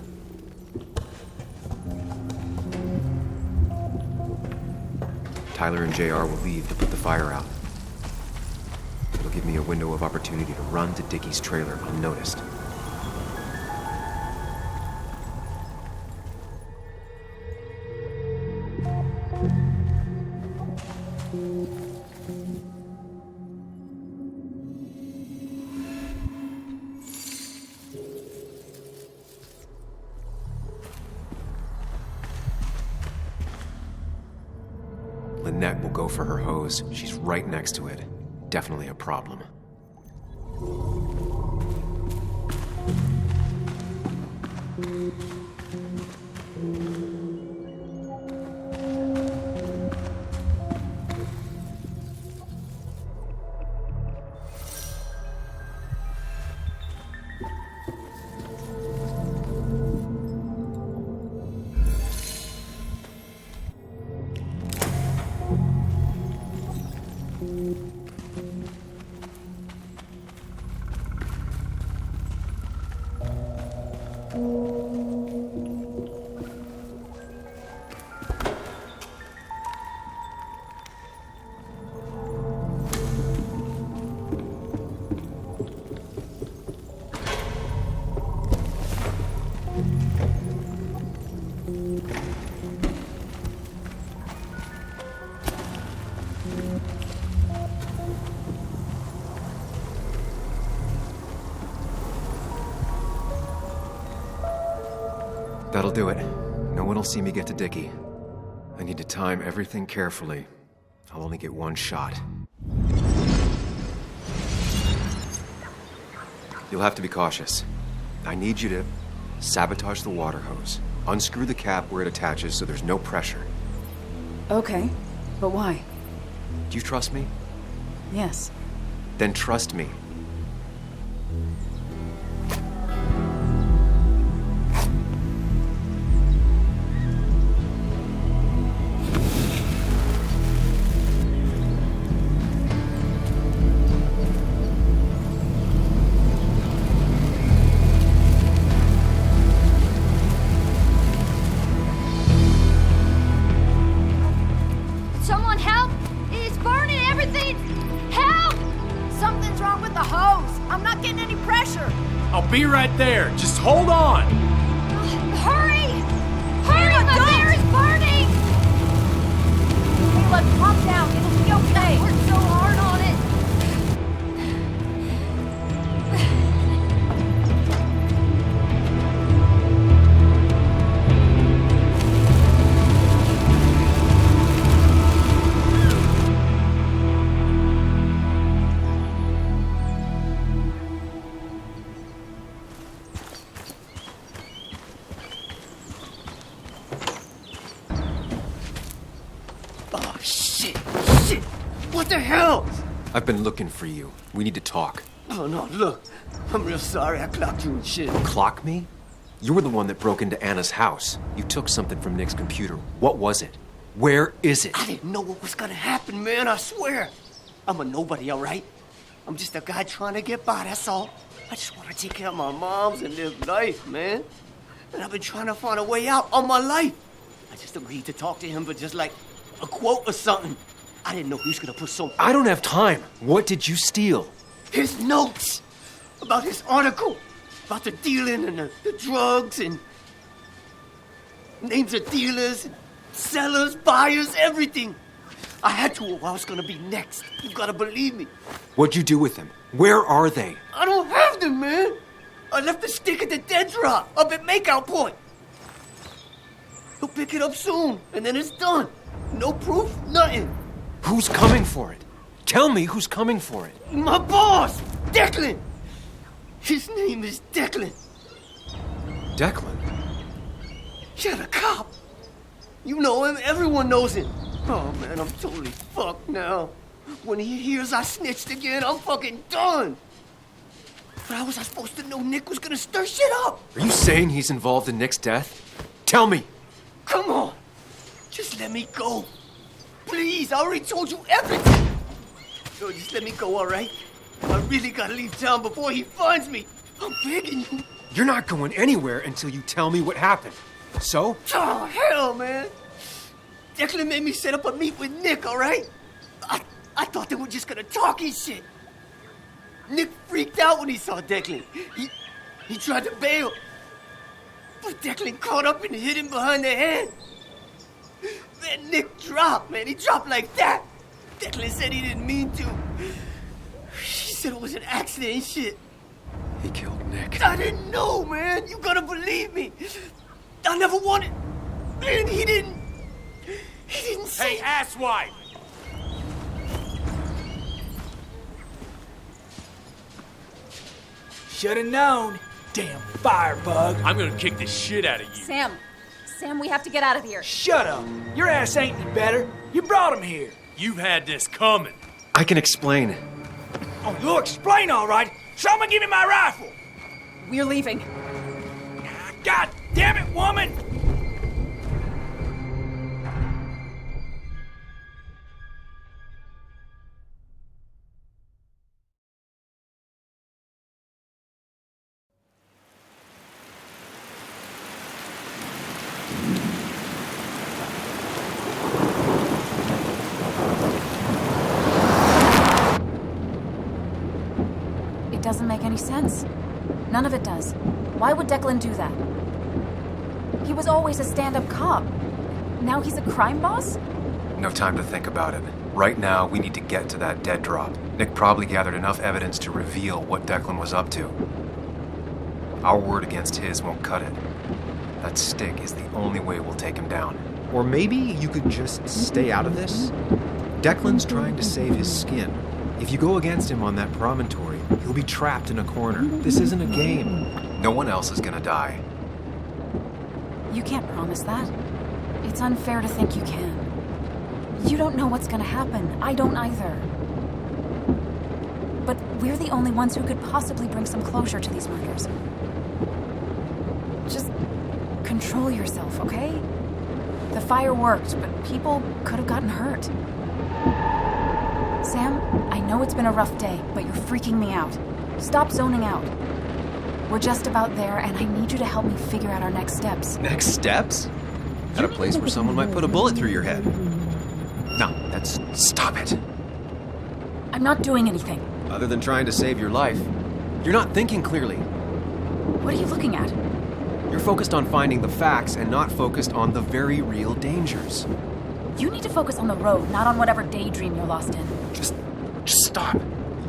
Tyler and JR will leave to put the fire out. It'll give me a window of opportunity to run to Dickie's trailer unnoticed. Lynette will go for her hose. She's right next to it. Definitely a problem. That'll do it. No one will see me get to Dickie. I need to time everything carefully. I'll only get one shot. You'll have to be cautious. I need you to sabotage the water hose. Unscrew the cap where it attaches so there's no pressure. Okay, but why? Do you trust me? Yes. Then trust me. Someone help! It's burning everything pressure! I'll be right there. Just hold on. Hurry! Hurry, my bear is burning! Caleb, calm down. It'll be okay. I worked so hard on it. What the hell? I've been looking for you. We need to talk. Oh, no, look. I'm real sorry I clocked you and shit. Clock me? You were the one that broke into Anna's house. You took something from Nick's computer. What was it? Where is it? I didn't know what was gonna happen, man, I swear. I'm a nobody, all right? I'm just a guy trying to get by, that's all. I just want to take care of my moms and live life, man. And I've been trying to find a way out all my life. I just agreed to talk to him for just like a quote or something. I didn't know he was gonna put so... I don't have time. What did you steal? His notes about his article, about the dealing and the drugs and names of dealers and sellers, buyers, everything. I had to or I was gonna be next. You gotta believe me. What'd you do with them? Where are they? I don't have them, man. I left the stick at the dead drop up at Makeout Point. He'll pick it up soon, and then it's done. No proof, nothing. Who's coming for it? Tell me who's coming for it. My boss, Declan. His name is Declan. Declan? You're the cop. You know him, everyone knows him. Oh, man, I'm totally fucked now. When he hears I snitched again, I'm fucking done. But how was I supposed to know Nick was gonna stir shit up? Are you saying he's involved in Nick's death? Tell me. Come on. Just let me go. Please, I already told you everything. So just let me go, all right? I really gotta leave town before he finds me. I'm begging you. You're not going anywhere until you tell me what happened. So? Oh, hell, man. Declan made me set up a meet with Nick, all right? I thought they were just gonna talk and shit. Nick freaked out when he saw Declan. He tried to bail. But Declan caught up and hit him behind the head. Then Nick dropped, man. He dropped like that. Declan said he didn't mean to. He said it was an accident and shit. He killed Nick. I didn't know, man. You gotta believe me. I never wanted... And he didn't say... Hey, asswipe! Should've known. Damn firebug. I'm gonna kick the shit out of you. Sam, we have to get out of here. Shut up. Your ass ain't any better. You brought him here. You've had this coming. I can explain. Oh, you'll explain all right. Someone give me my rifle. We're leaving. God damn it, woman! It doesn't make any sense. None of it does. Why would Declan do that? He was always a stand-up cop. Now he's a crime boss? No time to think about it. Right now, we need to get to that dead drop. Nick probably gathered enough evidence to reveal what Declan was up to. Our word against his won't cut it. That stick is the only way we'll take him down. Or maybe you could just stay out of this? Declan's trying to save his skin. If you go against him on that promontory, he'll be trapped in a corner. This isn't a game. No one else is gonna die. You can't promise that. It's unfair to think you can. You don't know what's gonna happen. I don't either. But we're the only ones who could possibly bring some closure to these murders. Just control yourself, okay? The fire worked, but people could have gotten hurt. Sam, I know it's been a rough day, but you're freaking me out. Stop zoning out. We're just about there, and I need you to help me figure out our next steps. Next steps? At a place where someone might put a bullet through your head. No, Stop it. I'm not doing anything. other than trying to save your life. You're not thinking clearly. What are you looking at? You're focused on finding the facts and not focused on the very real dangers. You need to focus on the road, not on whatever daydream you're lost in. Just stop.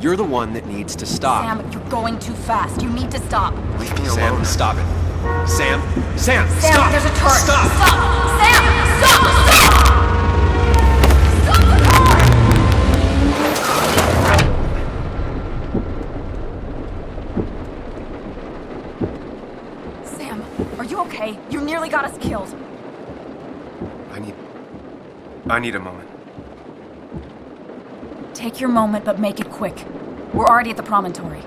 You're the one that needs to stop. Sam, you're going too fast. You need to stop. Leave me alone. Stop it. Sam, Sam, stop. There's a turret. Stop. Stop. Sam, stop. Stop the car. Sam, are you okay? You nearly got us killed. I need a moment. Take your moment, but make it quick. We're already at the promontory.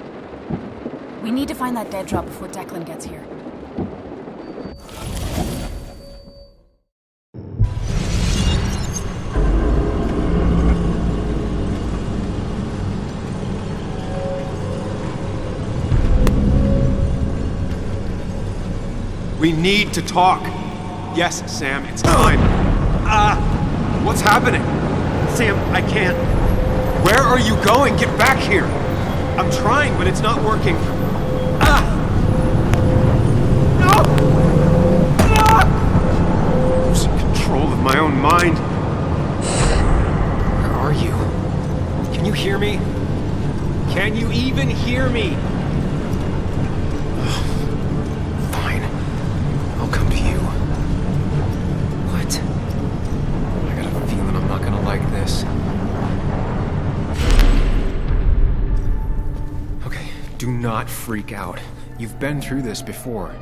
We need to find that dead drop before Declan gets here. We need to talk. Yes, Sam, it's time. What's happening? Sam, I can't. Where are you going? Get back here. I'm trying, but it's not working. No! Losing control of my own mind. Where are you? Can you hear me? Can you even hear me? Fine. I'll come to you. What? I got a feeling I'm not gonna like this. Okay, do not freak out. You've been through this before.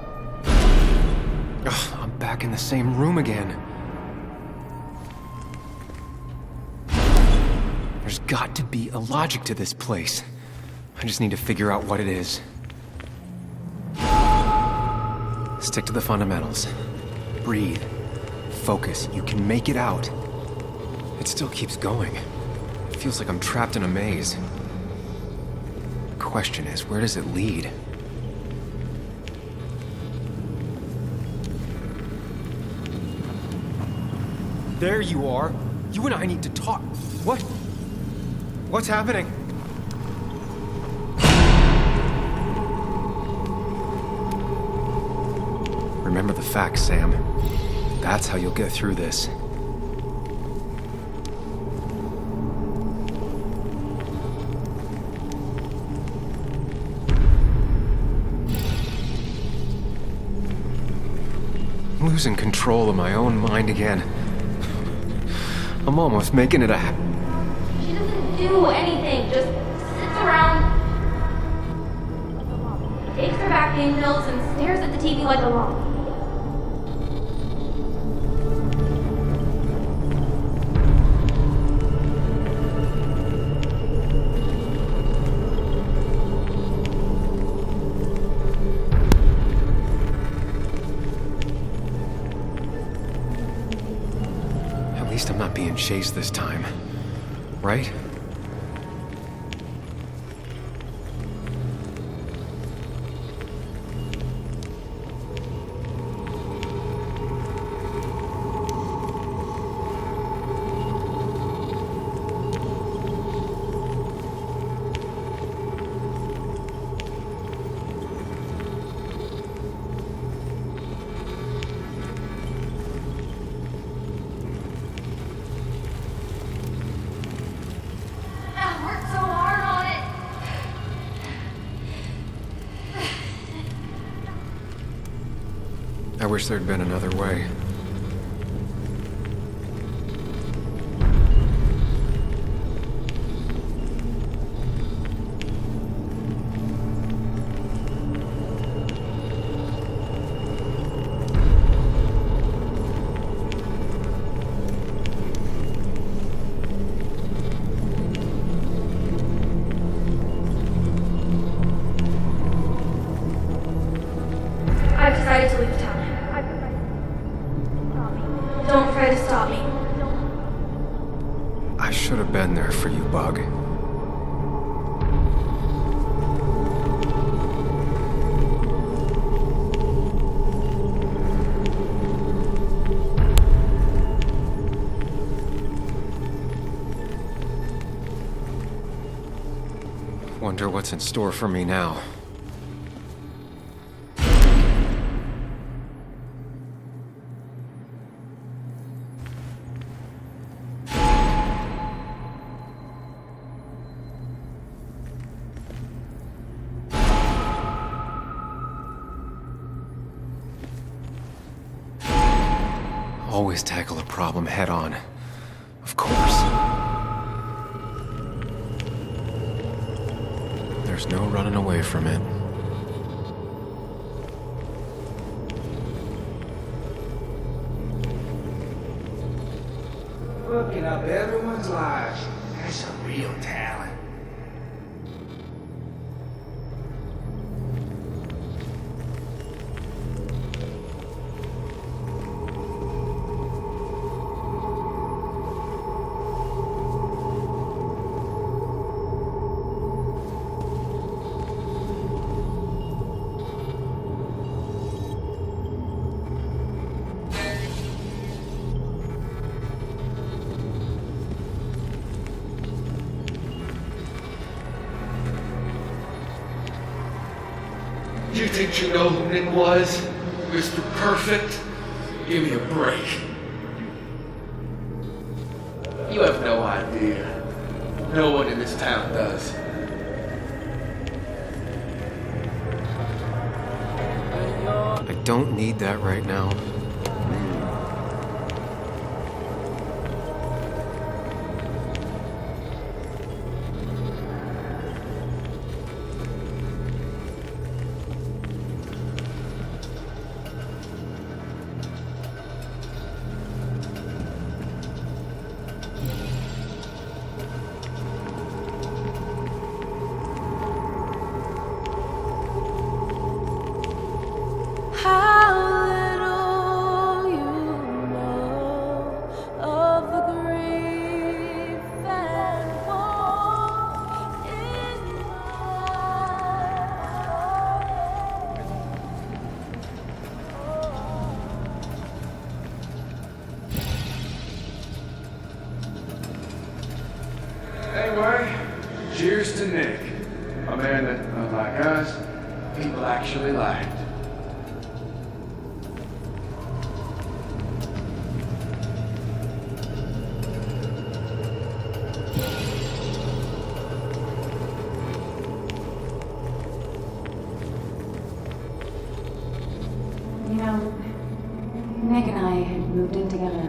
Ugh, I'm back in the same room again. There's got to be a logic to this place. I just need to figure out what it is. Stick to the fundamentals. Breathe. Focus. You can make it out. It still keeps going. It feels like I'm trapped in a maze. The question is, where does it lead? There you are. You and I need to talk. What? What's happening? Remember the facts, Sam. That's how you'll get through this. I'm losing control of my own mind again. I'm almost making it a... She doesn't do anything, just sits around, takes her back pain pills, and stares at the TV like a lump. At least I'm not being chased this time, right? I wish there'd been another way. I've decided to leave town. Don't try to stop me. I should have been there for you, Bug. wonder what's in store for me now. Always tackle a problem head on. Of course. There's no running away from it. Looking up everyone's lives. That's a real talent. You think you know who Nick was? Mr. Perfect? Give me a break. You have no idea. No one in this town does. I don't need that right now. Anyway, cheers to Nick. A man that, unlike us, people actually liked. You know, Nick and I had moved in together.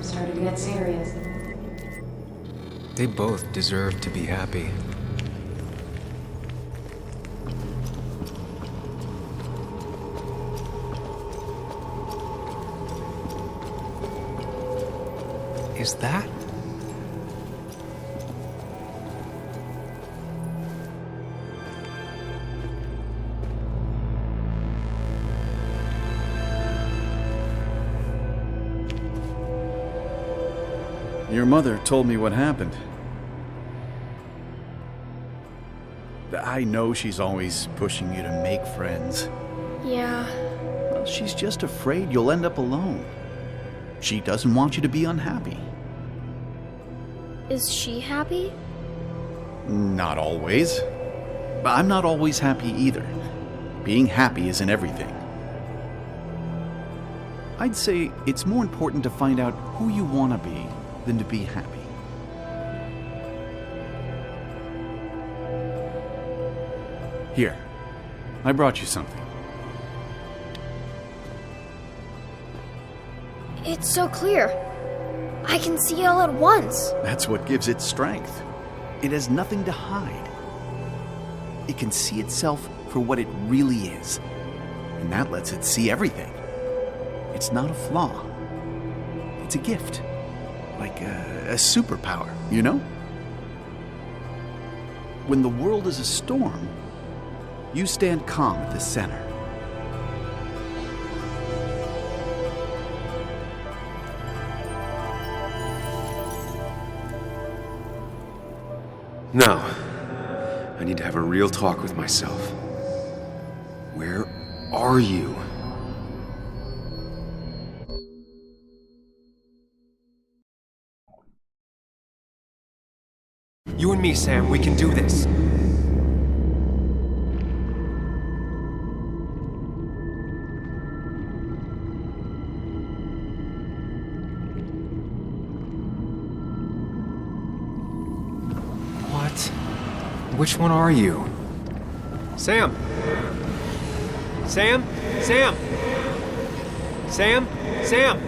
Started to get serious. They both deserve to be happy. Is that? Your mother told me what happened. I know she's always pushing you to make friends. Yeah. Well, she's just afraid you'll end up alone. She doesn't want you to be unhappy. Is she happy? Not always. I'm not always happy either. Being happy isn't everything. I'd say it's more important to find out who you want to be than to be happy. Here, I brought you something. It's so clear. I can see it all at once. That's what gives it strength. It has nothing to hide. It can see itself for what it really is, and that lets it see everything. It's not a flaw. It's a gift. Like a superpower, you know? When the world is a storm, you stand calm at the center. Now, I need to have a real talk with myself. Where are you? You and me, Sam, we can do this. Which one are you? Sam! Sam? Sam! Sam? Sam!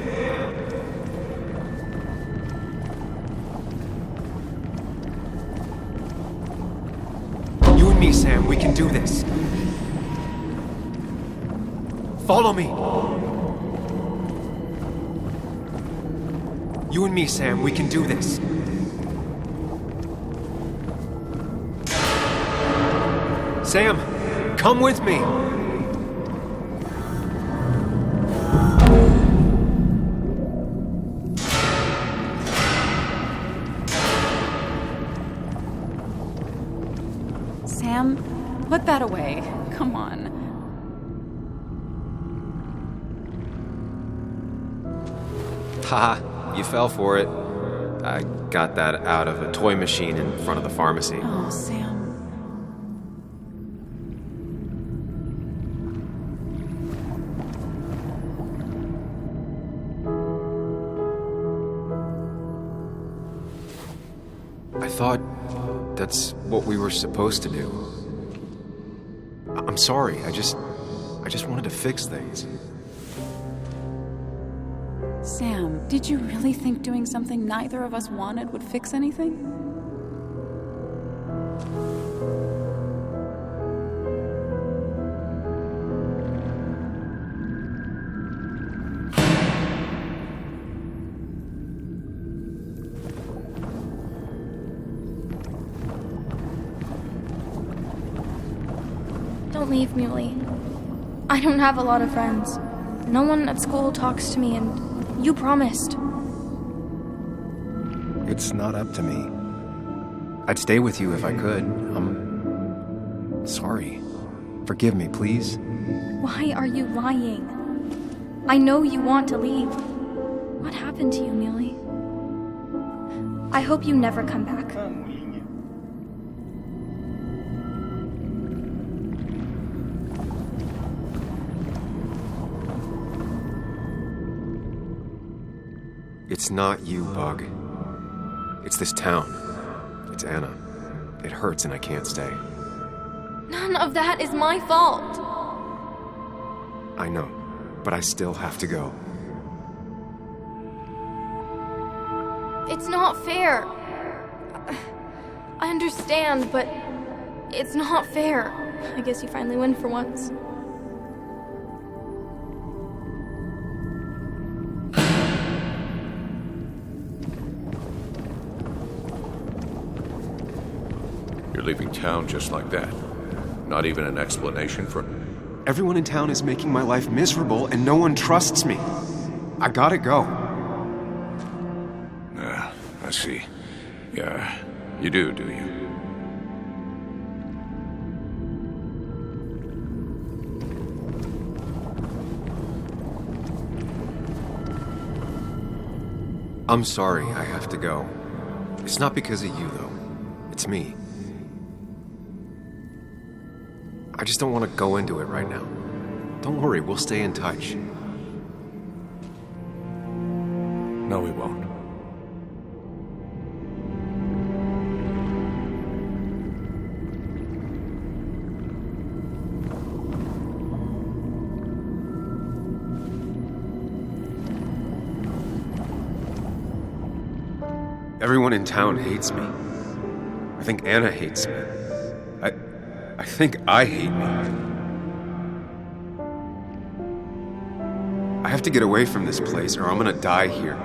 You and me, Sam, we can do this. Follow me. You and me, Sam, we can do this. Sam, come with me. Sam, put that away. Come on. Haha, you fell for it. I got that out of a toy machine in front of the pharmacy. Oh, Sam. I thought that's what we were supposed to do. I'm sorry, I just wanted to fix things. Sam, did you really think doing something neither of us wanted would fix anything? Don't leave, Muley. I don't have a lot of friends. No one at school talks to me, and you promised. It's not up to me. I'd stay with you if I could. I'm sorry. Forgive me, please. Why are you lying? I know you want to leave. What happened to you, Muley? I hope you never come back. It's not you, Bug. It's this town. It's Anna. It hurts and I can't stay. None of that is my fault. I know, but I still have to go. It's not fair. I understand, but it's not fair. I guess you finally win for once. You're leaving town just like that. Not even an explanation for... Everyone in town is making my life miserable and no one trusts me. I gotta go. I see. Yeah, you do you? I'm sorry I have to go. It's not because of you, though. It's me. I just don't want to go into it right now. Don't worry, we'll stay in touch. No, we won't. Everyone in town hates me. I think Anna hates me. I think I hate me. I have to get away from this place or I'm gonna die here.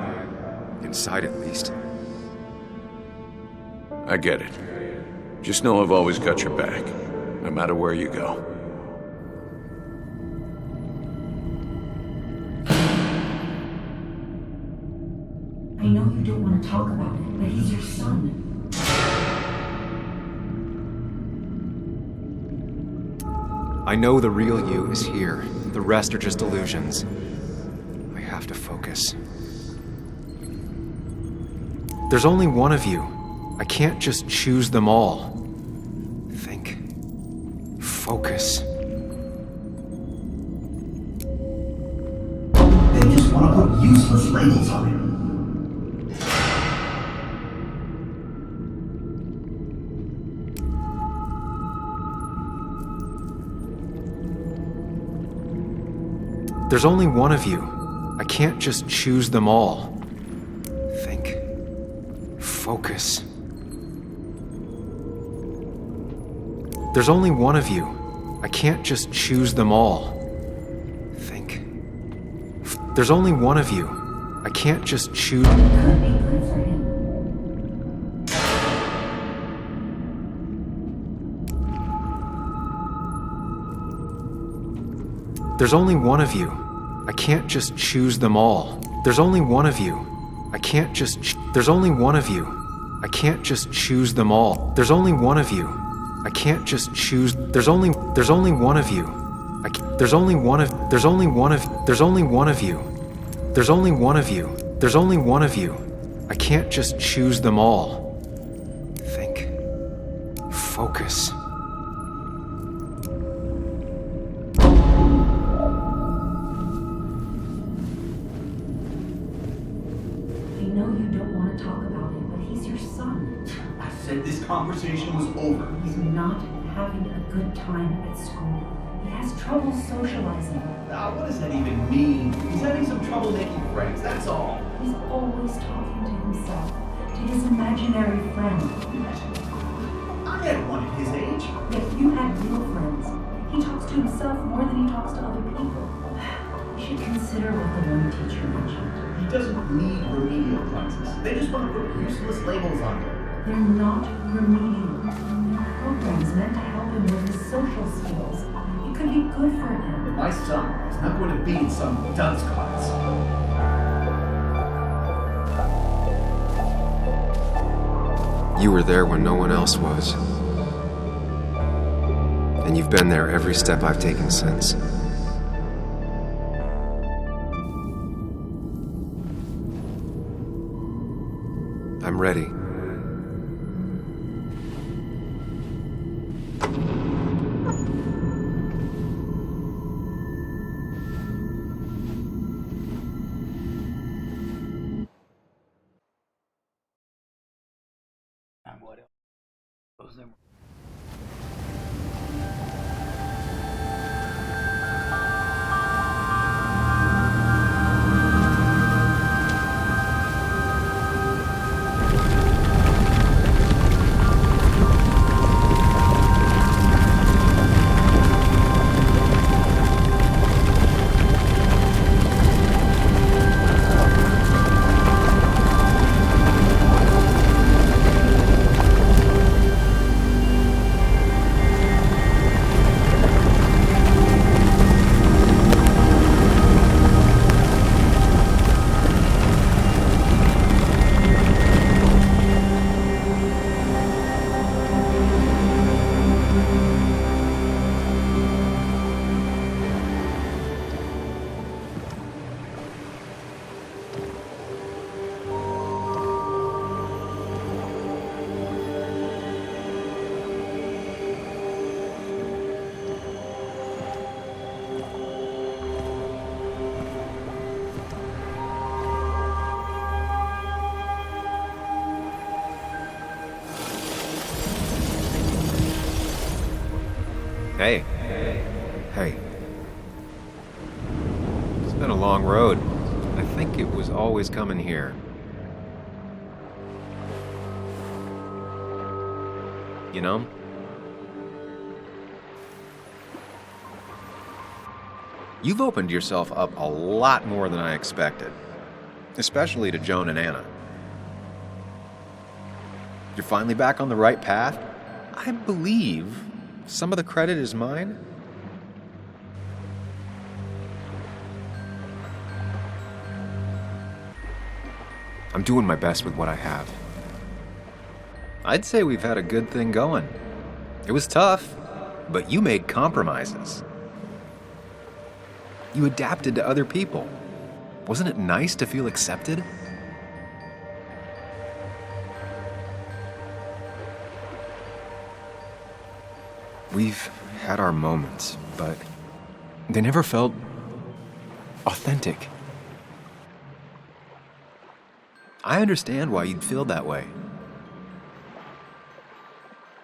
Inside, at least. I get it. Just know I've always got your back, no matter where you go. I know you don't want to talk about it, but he's your son. I know the real you is here. The rest are just illusions. I have to focus. There's only one of you. I can't just choose them all. Think. Focus. They just want to put useless labels on it. There's only one of you. I can't just choose them all. Think. Focus. There's only one of you. I can't just choose them all. Think. There's only one of you. I can't just choose. Could be good for him. There's only one of you. I can't just choose them all. There's only one of you. I can't just. There's only one of you. I can't just choose them all. There's only one of you. I can't just choose. There's only one of you. There's only one of you. There's only one of you. There's only one of you. There's only one of you. I can't just choose them all. Think. Focus. I know you don't want to talk about it, but he's your son. I said this conversation was over. He's not having a good time at school. He has trouble socializing. What does that even mean? He's having some trouble making friends, that's all. He's always talking to himself, to his imaginary friend. I had one at his age. If you had real friends, he talks to himself more than he talks to other people. You should consider what the one teacher mentioned. He doesn't need remedial classes. They just want to put useless labels on him. They're not remedial. They're programs meant to help him with his social skills. It could be good for him. My son is not going to be in some dunce class. You were there when no one else was. And you've been there every step I've taken since. I'm ready. Hey. Hey. It's been a long road. I think it was always coming here. You know? You've opened yourself up a lot more than I expected. Especially to Joan and Anna. You're finally back on the right path? I believe some of the credit is mine. I'm doing my best with what I have. I'd say we've had a good thing going. It was tough, but you made compromises. You adapted to other people. Wasn't it nice to feel accepted? We've had our moments, but they never felt authentic. I understand why you'd feel that way.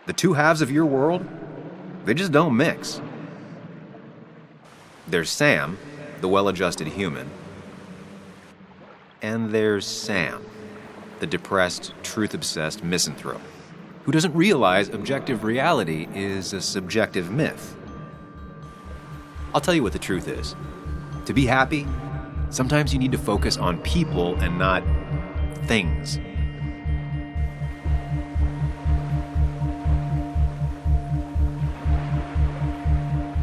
The two halves of your world, they just don't mix. There's Sam, the well-adjusted human. And there's Sam, the depressed, truth-obsessed misanthrope, who doesn't realize objective reality is a subjective myth. I'll tell you what the truth is. To be happy, sometimes you need to focus on people and not things.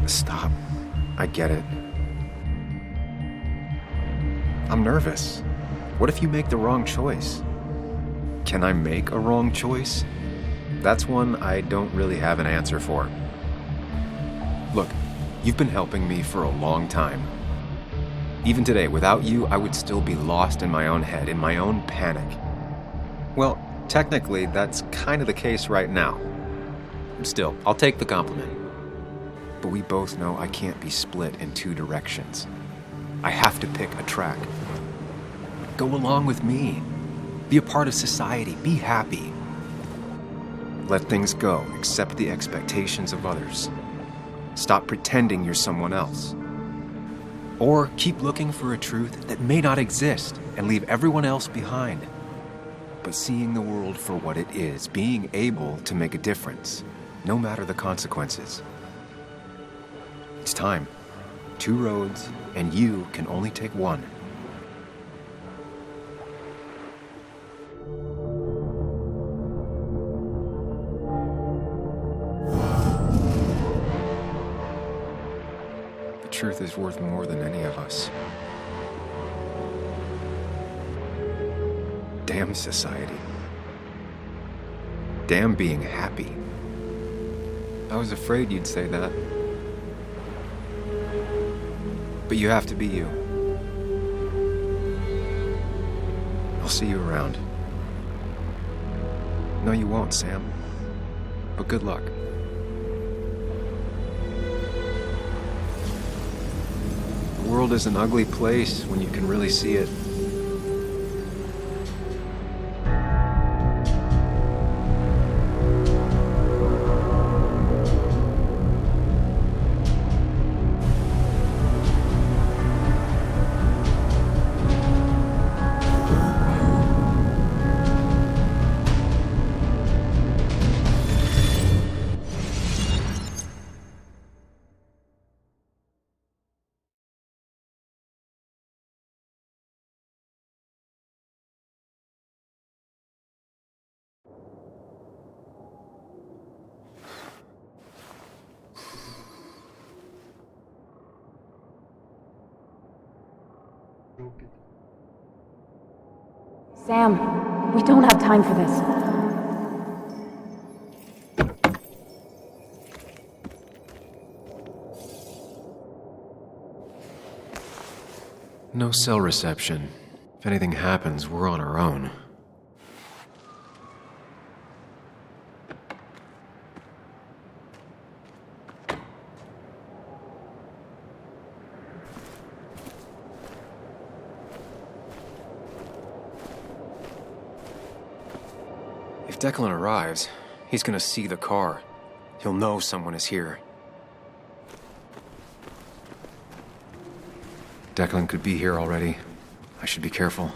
Stop. I get it. I'm nervous. What if you make the wrong choice? Can I make a wrong choice? That's one I don't really have an answer for. Look, you've been helping me for a long time. Even today, without you, I would still be lost in my own head, in my own panic. Well, technically, that's kind of the case right now. Still, I'll take the compliment. But we both know I can't be split in two directions. I have to pick a track. Go along with me. Be a part of society. Be happy. Let things go. Accept the expectations of others. Stop pretending you're someone else. Or keep looking for a truth that may not exist and leave everyone else behind. But seeing the world for what it is, being able to make a difference, no matter the consequences. It's time. 2 roads, and you can only take one. The truth is worth more than any of us. Damn society. Damn being happy. I was afraid you'd say that. But you have to be you. I'll see you around. No, you won't, Sam. But good luck. The world is an ugly place when you can really see it. Sam, we don't have time for this. No cell reception. If anything happens, we're on our own. If Declan arrives, he's gonna see the car. He'll know someone is here. Declan could be here already. I should be careful.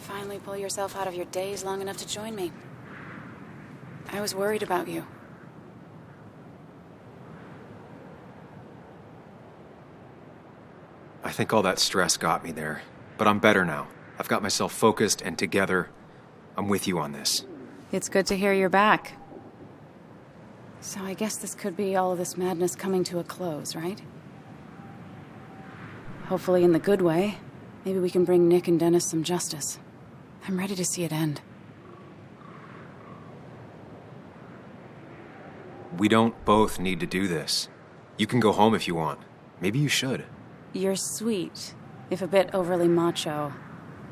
Finally pull yourself out of your daze long enough to join me. I was worried about you. I think all that stress got me there, but I'm better now. I've got myself focused and together. I'm with you on this. It's good to hear you're back. So I guess this could be all of this madness coming to a close, right? Hopefully in the good way. Maybe we can bring Nick and Dennis some justice. I'm ready to see it end. We don't both need to do this. You can go home if you want. Maybe you should. You're sweet, if a bit overly macho.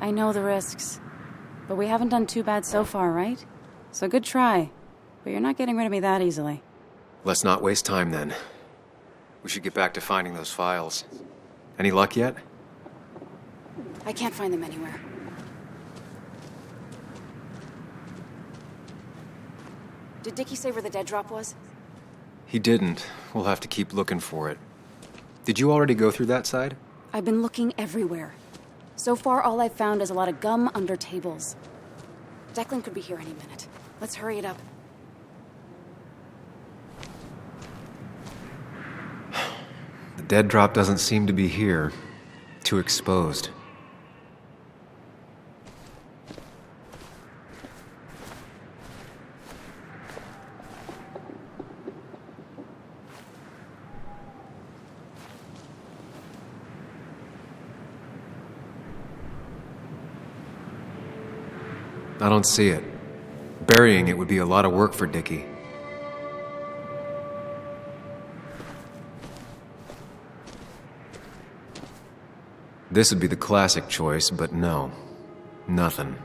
I know the risks. But we haven't done too bad so far, right? So good try. But you're not getting rid of me that easily. Let's not waste time then. We should get back to finding those files. Any luck yet? I can't find them anywhere. Did Dickie say where the dead drop was? He didn't. We'll have to keep looking for it. Did you already go through that side? I've been looking everywhere. So far, all I've found is a lot of gum under tables. Declan could be here any minute. Let's hurry it up. The dead drop doesn't seem to be here. Too exposed. I don't see it. Burying it would be a lot of work for Dickie. This would be the classic choice, but no. Nothing.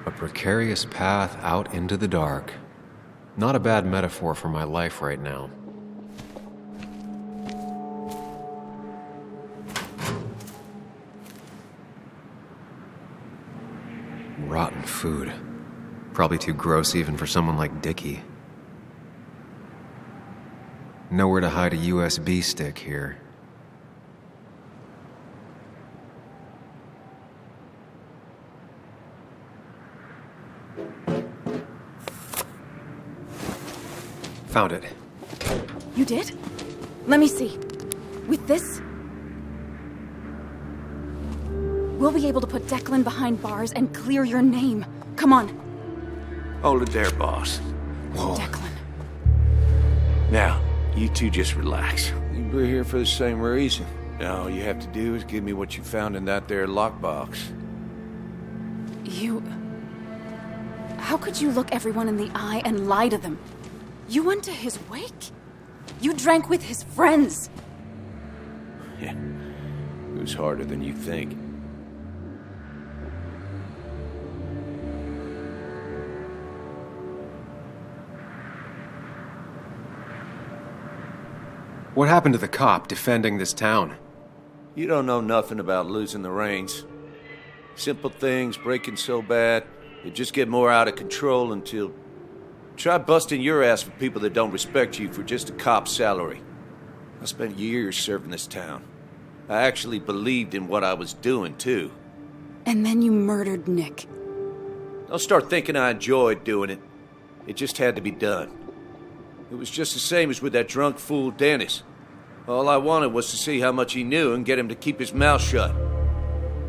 A precarious path out into the dark. Not a bad metaphor for my life right now. Rotten food. Probably too gross even for someone like Dickie. Nowhere to hide a USB stick here. Found it. You did? Let me see. With this, we'll be able to put Declan behind bars and clear your name. Come on. Hold it there, boss. Whoa. Declan. Now, you two just relax. We're here for the same reason. All you have to do is give me what you found in that there lockbox. You... How could you look everyone in the eye and lie to them? You went to his wake? You drank with his friends. Yeah, it was harder than you think. What happened to the cop defending this town? You don't know nothing about losing the reins. Simple things breaking so bad, it just get more out of control until... Try busting your ass for people that don't respect you for just a cop's salary. I spent years serving this town. I actually believed in what I was doing, too. And then you murdered Nick. Don't start thinking I enjoyed doing it. It just had to be done. It was just the same as with that drunk fool Dennis. All I wanted was to see how much he knew and get him to keep his mouth shut.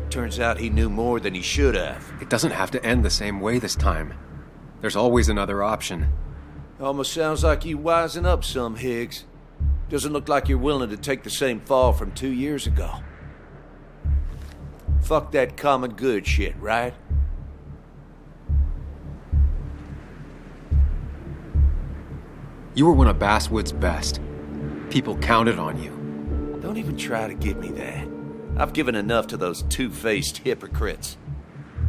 Turns out he knew more than he should have. It doesn't have to end the same way this time. There's always another option. Almost sounds like you wising up some, Higgs. Doesn't look like you're willing to take the same fall from 2 years ago. Fuck that common good shit, right? You were one of Basswood's best. People counted on you. Don't even try to give me that. I've given enough to those two-faced hypocrites.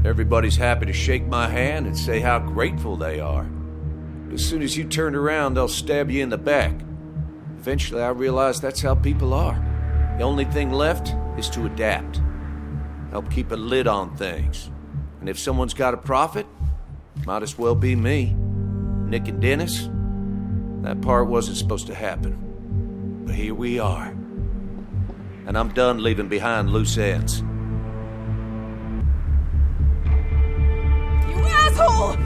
Everybody's happy to shake my hand and say how grateful they are. But as soon as you turn around, they'll stab you in the back. Eventually, I realized that's how people are. The only thing left is to adapt. Help keep a lid on things. And if someone's got a profit, might as well be me. Nick and Dennis, that part wasn't supposed to happen. But here we are. And I'm done leaving behind loose ends. You asshole!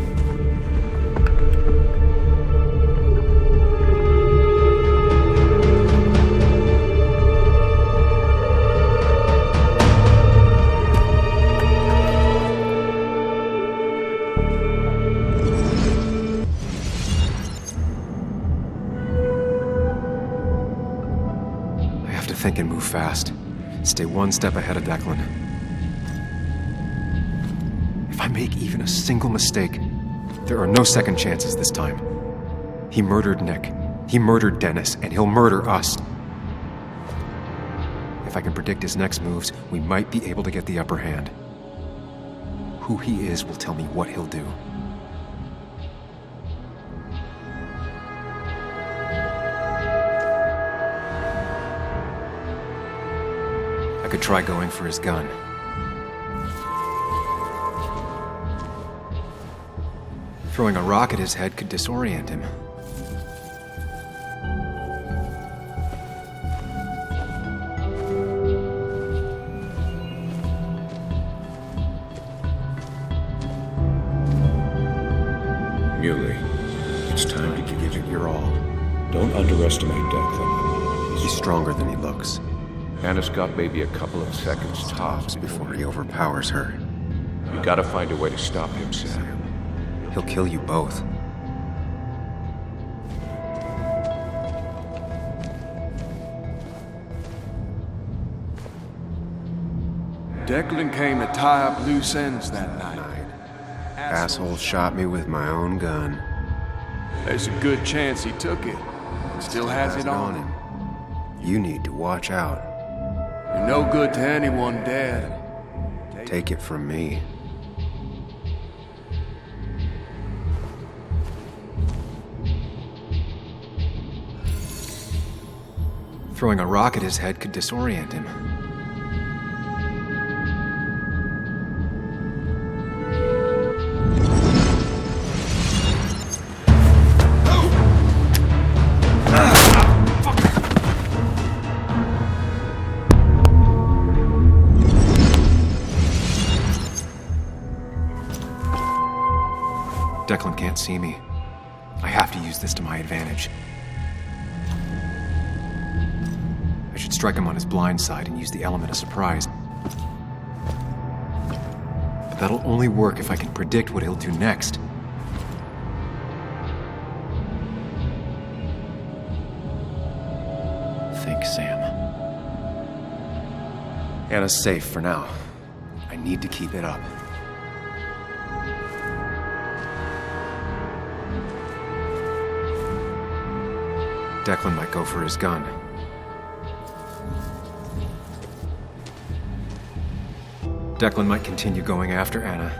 Think and move fast. Stay one step ahead of Declan. If I make even a single mistake, there are no second chances this time. He murdered Nick. He murdered Dennis, and he'll murder us. If I can predict his next moves, we might be able to get the upper hand. Who he is will tell me what he'll do. could try going for his gun. Throwing a rock at his head could disorient him. Muley, it's time to give it your all. Don't underestimate Declan. He's stronger than he looks. Hannah's got maybe a couple of seconds tops before he overpowers her. You gotta find a way to stop him, Sam. He'll kill you both. Declan came to tie up loose ends that night. Asshole shot me with my own gun. There's a good chance he took it. Still has it on him. You need to watch out. You're no good to anyone dead. Take it from me. Throwing a rock at his head could disorient him. Declan can't see me. I have to use this to my advantage. I should strike him on his blind side and use the element of surprise. But that'll only work if I can predict what he'll do next. Think, Sam. Anna's safe for now. I need to keep it up. Declan might go for his gun. Declan might continue going after Anna.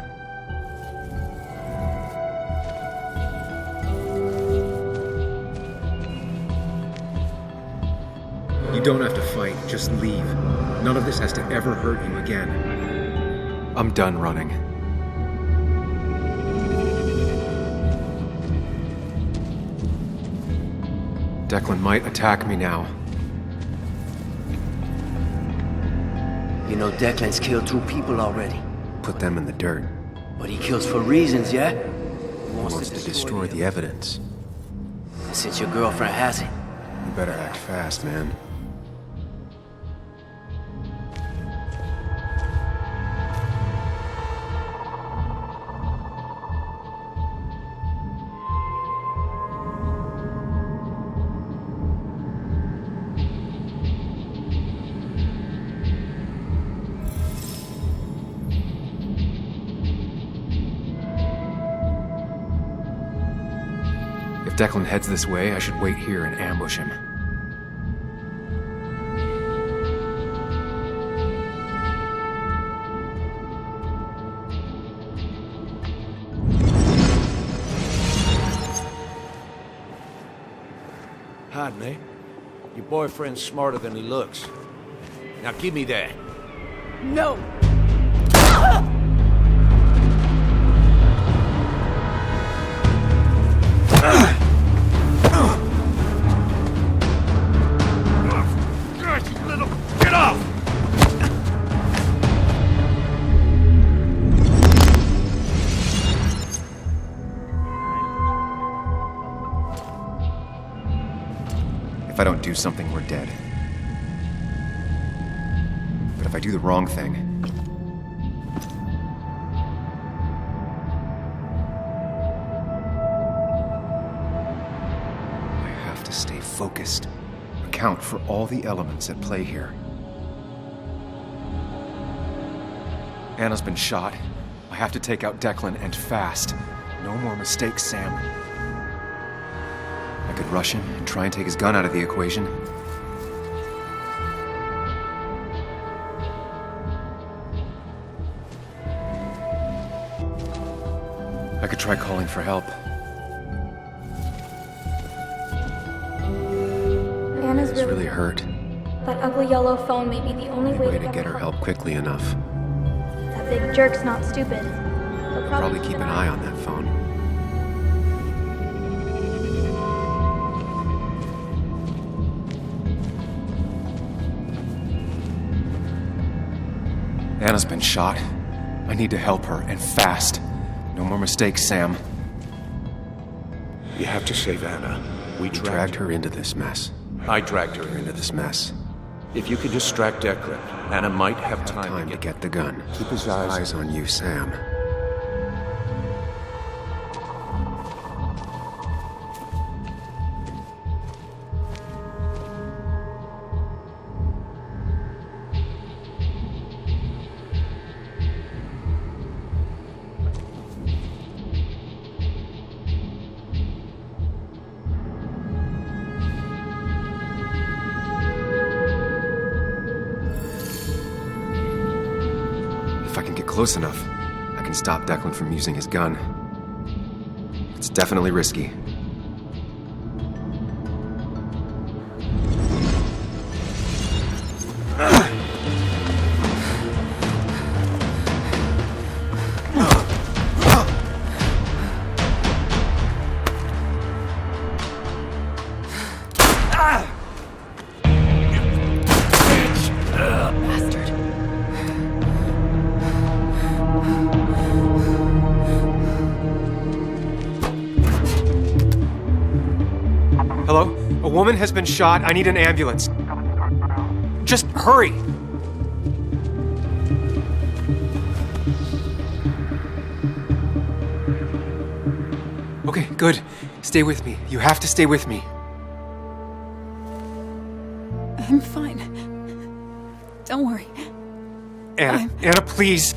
You don't have to fight, just leave. None of this has to ever hurt you again. I'm done running. Declan might attack me now. You know Declan's killed 2 people already. Put them in the dirt. But he kills for reasons, yeah? He wants to destroy the evidence. Since your girlfriend has it. You better act fast, man. If Declan heads this way, I should wait here and ambush him. Hide me. Your boyfriend's smarter than he looks. Now give me that. No! Get off! If I don't do something, we're dead. But if I do the wrong thing, I have to stay focused. Account for all the elements at play here. Anna's been shot. I have to take out Declan, and fast. No more mistakes, Sam. I could rush him and try and take his gun out of the equation. I could try calling for help. Anna's He's really hurt. That ugly yellow phone may be the only way to get her help quickly enough. That big jerk's not stupid. He'll Probably keep an eye on that phone. Anna's been shot. I need to help her, and fast. No more mistakes, Sam. You have to save Anna. We dragged her into this mess. I dragged her into this mess. If you could distract Declan, Anna might have time to get the gun. Keep his eyes on you, Sam. If I can get close enough, I can stop Declan from using his gun. It's definitely risky. Hello? A woman has been shot. I need an ambulance. Just hurry! Okay, good. Stay with me. You have to stay with me. I'm fine. Don't worry. Anna, please.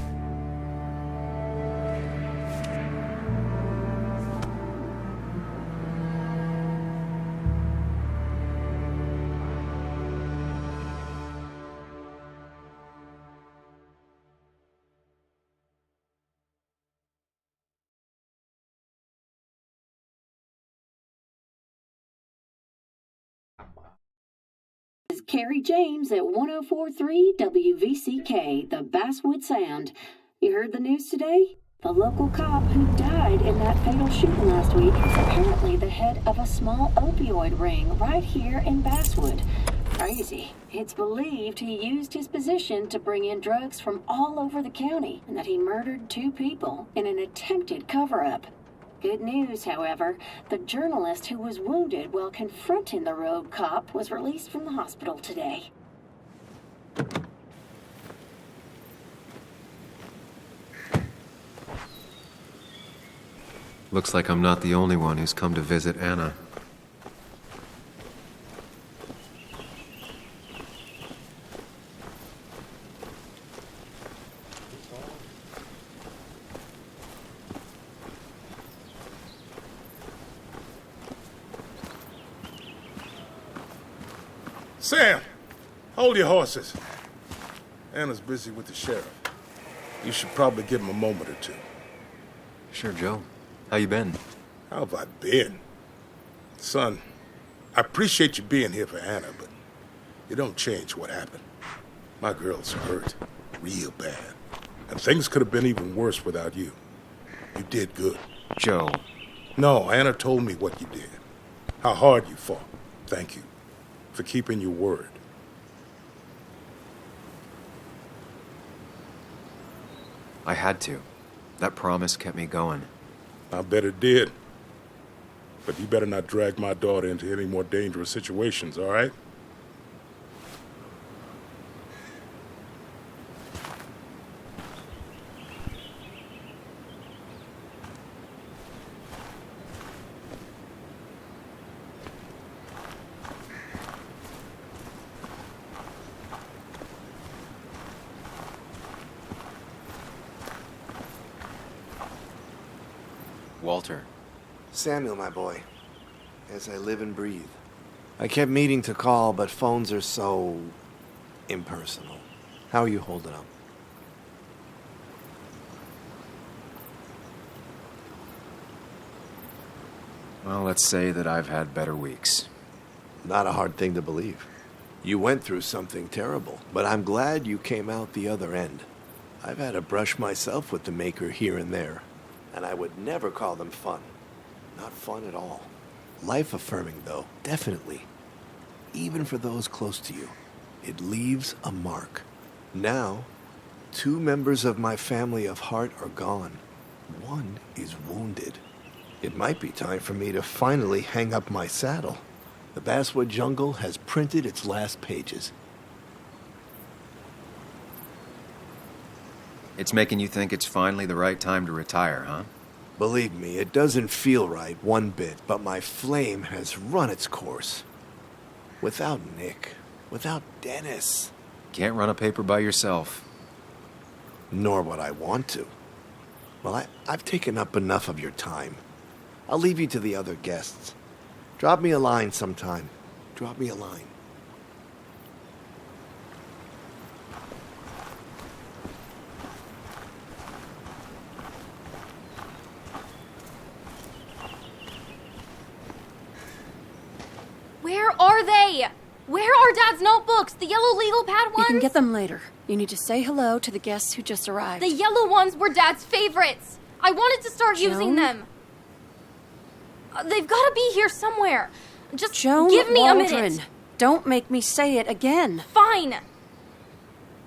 This is Carrie James at 104.3 WVCK, the Basswood Sound. You heard the news today? The local cop who died in that fatal shooting last week is apparently the head of a small opioid ring right here in Basswood. Crazy. It's believed he used his position to bring in drugs from all over the county and that he murdered 2 people in an attempted cover-up. Good news, however, the journalist who was wounded while confronting the rogue cop was released from the hospital today. Looks like I'm not the only one who's come to visit Anna. Sam, hold your horses. Anna's busy with the sheriff. You should probably give him a moment or two. Sure, Joe. How you been? How have I been? Son, I appreciate you being here for Anna, but you don't change what happened. My girl's hurt, real bad. And things could have been even worse without you. You did good. Joe. No, Anna told me what you did. How hard you fought. Thank you for keeping your word. I had to. That promise kept me going. I bet it did. But you better not drag my daughter into any more dangerous situations, all right? Walter. Samuel, my boy. As I live and breathe. I kept meaning to call, but phones are so impersonal. How are you holding up? Well, let's say that I've had better weeks. Not a hard thing to believe. You went through something terrible, but I'm glad you came out the other end. I've had a brush myself with the Maker here and there, and I would never call them fun. Not fun at all. Life-affirming, though, definitely. Even for those close to you. It leaves a mark. Now, 2 members of my family of heart are gone. 1 is wounded. It might be time for me to finally hang up my saddle. The Basswood jungle has printed its last pages. It's making you think it's finally the right time to retire, huh? Believe me, it doesn't feel right one bit, but my flame has run its course. Without Nick, without Dennis. Can't run a paper by yourself. Nor would I want to. Well, I've taken up enough of your time. I'll leave you to the other guests. Drop me a line sometime. Drop me a line. Where are they? Where are Dad's notebooks? The yellow legal pad ones? You can get them later. You need to say hello to the guests who just arrived. The yellow ones were Dad's favorites. I wanted to start using them. They've got to be here somewhere. Just Joan give me Waldron. a minute. Don't make me say it again. Fine.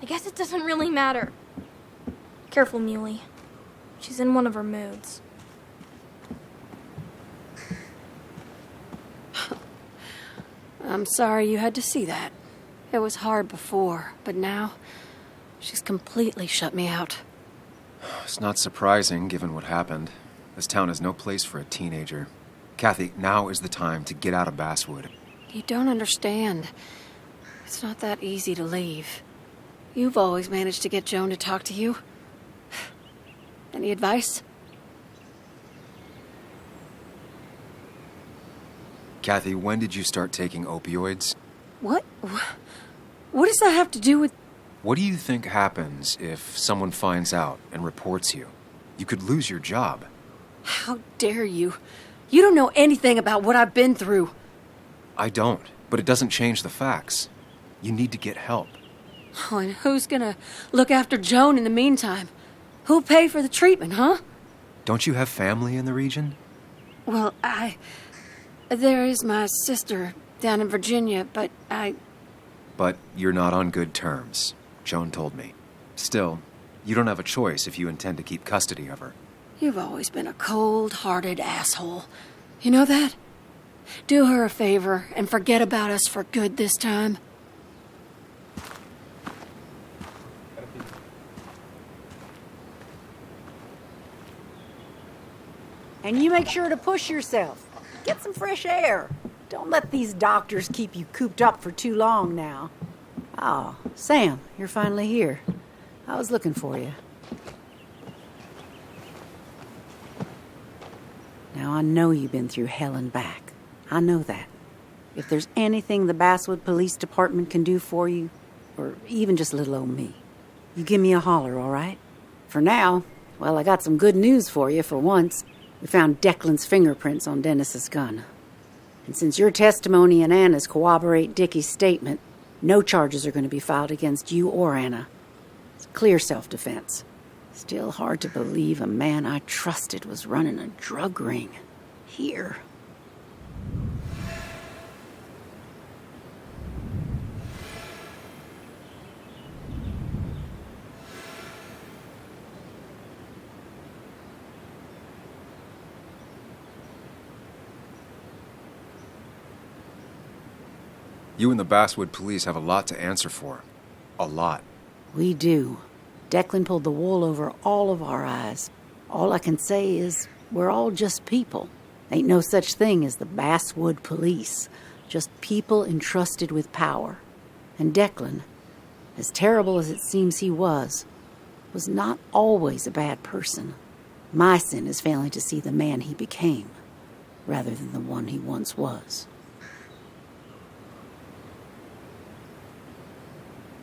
I guess it doesn't really matter. Careful, Muley. She's in one of her moods. I'm sorry you had to see that. It was hard before, but now she's completely shut me out. It's not surprising, given what happened. This town is no place for a teenager. Kathy, now is the time to get out of Basswood. You don't understand. It's not that easy to leave. You've always managed to get Joan to talk to you. Any advice? Kathy, when did you start taking opioids? What? What does that have to do with... What do you think happens if someone finds out and reports you? You could lose your job. How dare you? You don't know anything about what I've been through. I don't, but it doesn't change the facts. You need to get help. Oh, and who's gonna look after Joan in the meantime? Who'll pay for the treatment, huh? Don't you have family in the region? Well, there is my sister down in Virginia, but But you're not on good terms, Joan told me. Still, you don't have a choice if you intend to keep custody of her. You've always been a cold-hearted asshole. You know that? Do her a favor and forget about us for good this time. And you make sure to push yourself. Get some fresh air. Don't let these doctors keep you cooped up for too long now. Oh, Sam, you're finally here. I was looking for you. Now, I know you've been through hell and back. I know that. If there's anything the Basswood Police Department can do for you, or even just little old me, you give me a holler, all right? For now, well, I got some good news for you for once. We found Declan's fingerprints on Dennis's gun. And since your testimony and Anna's corroborate Dickie's statement, no charges are going to be filed against you or Anna. It's clear self-defense. Still hard to believe a man I trusted was running a drug ring. Here. You and the Basswood police have a lot to answer for. A lot. We do. Declan pulled the wool over all of our eyes. All I can say is we're all just people. Ain't no such thing as the Basswood police. Just people entrusted with power. And Declan, as terrible as it seems he was not always a bad person. My sin is failing to see the man he became, rather than the one he once was.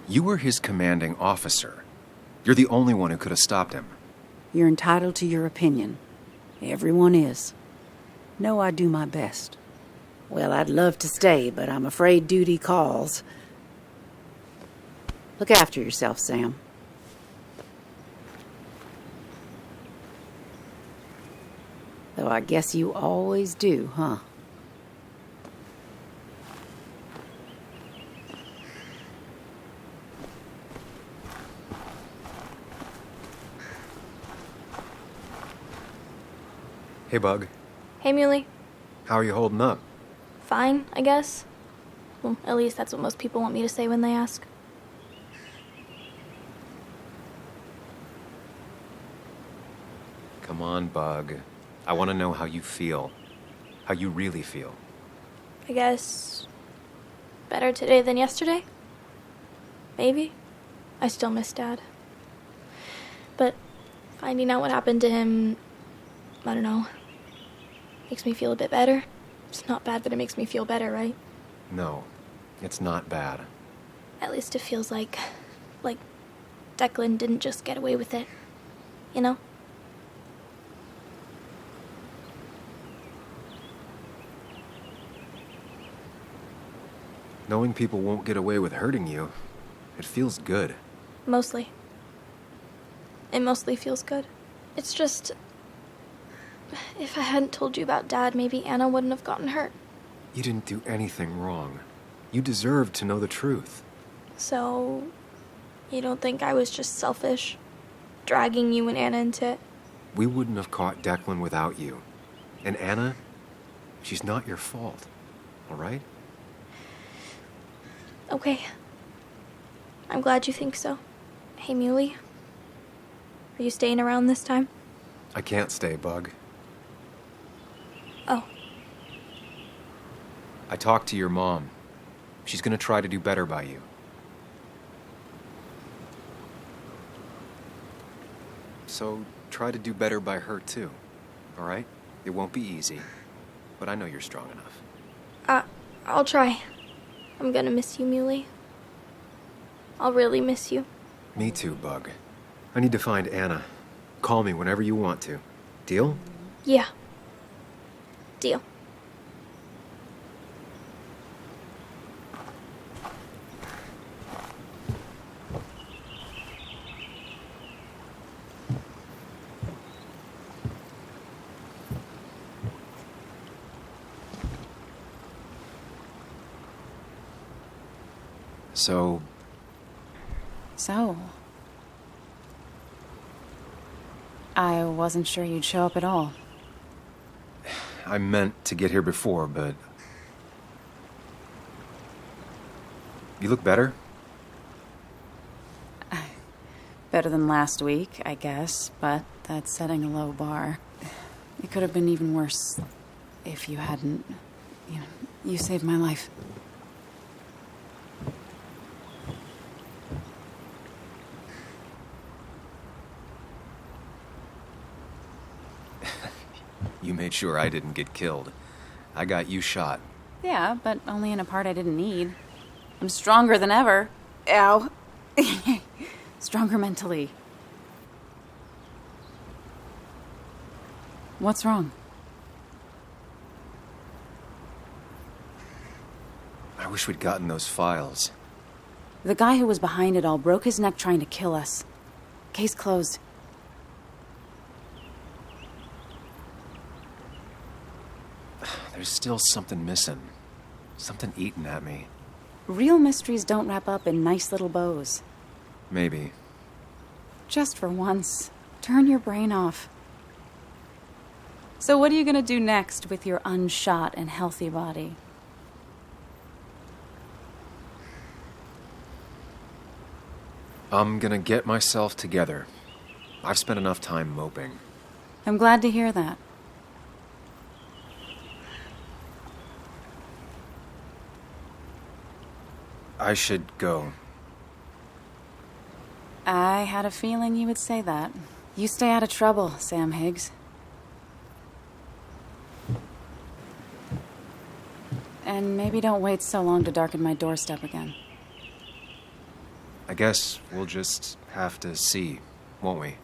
You were his commanding officer. You're the only one who could have stopped him. You're entitled to your opinion. Everyone is. Know I do my best. Well, I'd love to stay, but I'm afraid duty calls. Look after yourself, Sam. Though I guess you always do, huh? Hey, Bug. Hey, Muley. How are you holding up? Fine, I guess. Well, at least that's what most people want me to say when they ask. Come on, Bug. I want to know how you feel. How you really feel. I guess better today than yesterday? Maybe. I still miss Dad. But finding out what happened to him, I don't know, makes me feel a bit better. It's not bad, but it makes me feel better, right? No, it's not bad. At least it feels like Declan didn't just get away with it. You know? Knowing people won't get away with hurting you, it feels good. Mostly. It mostly feels good. It's just, if I hadn't told you about Dad, maybe Anna wouldn't have gotten hurt. You didn't do anything wrong. You deserved to know the truth. So, you don't think I was just selfish, dragging you and Anna into it? We wouldn't have caught Declan without you. And Anna, she's not your fault, all right? Okay. I'm glad you think so. Hey, Muley. Are you staying around this time? I can't stay, Bug. Oh. I talked to your mom. She's gonna try to do better by you. So try to do better by her too, all right? It won't be easy, but I know you're strong enough. I'll try. I'm gonna miss you, Muley. I'll really miss you. Me too, Bug. I need to find Anna. Call me whenever you want to. Deal? Yeah. Deal. So? I wasn't sure you'd show up at all. I meant to get here before, but... You look better? Better than last week, I guess, but that's setting a low bar. It could have been even worse if you hadn't... You saved my life. You made sure I didn't get killed. I got you shot. Yeah, but only in a part I didn't need. I'm stronger than ever. Ow. Stronger mentally. What's wrong? I wish we'd gotten those files. The guy who was behind it all broke his neck trying to kill us. Case closed. There's still something missing. Something eating at me. Real mysteries don't wrap up in nice little bows. Maybe. Just for once, turn your brain off. So what are you gonna do next with your unshot and healthy body? I'm gonna get myself together. I've spent enough time moping. I'm glad to hear that. I should go. I had a feeling you would say that. You stay out of trouble, Sam Higgs. And maybe don't wait so long to darken my doorstep again. I guess we'll just have to see, won't we?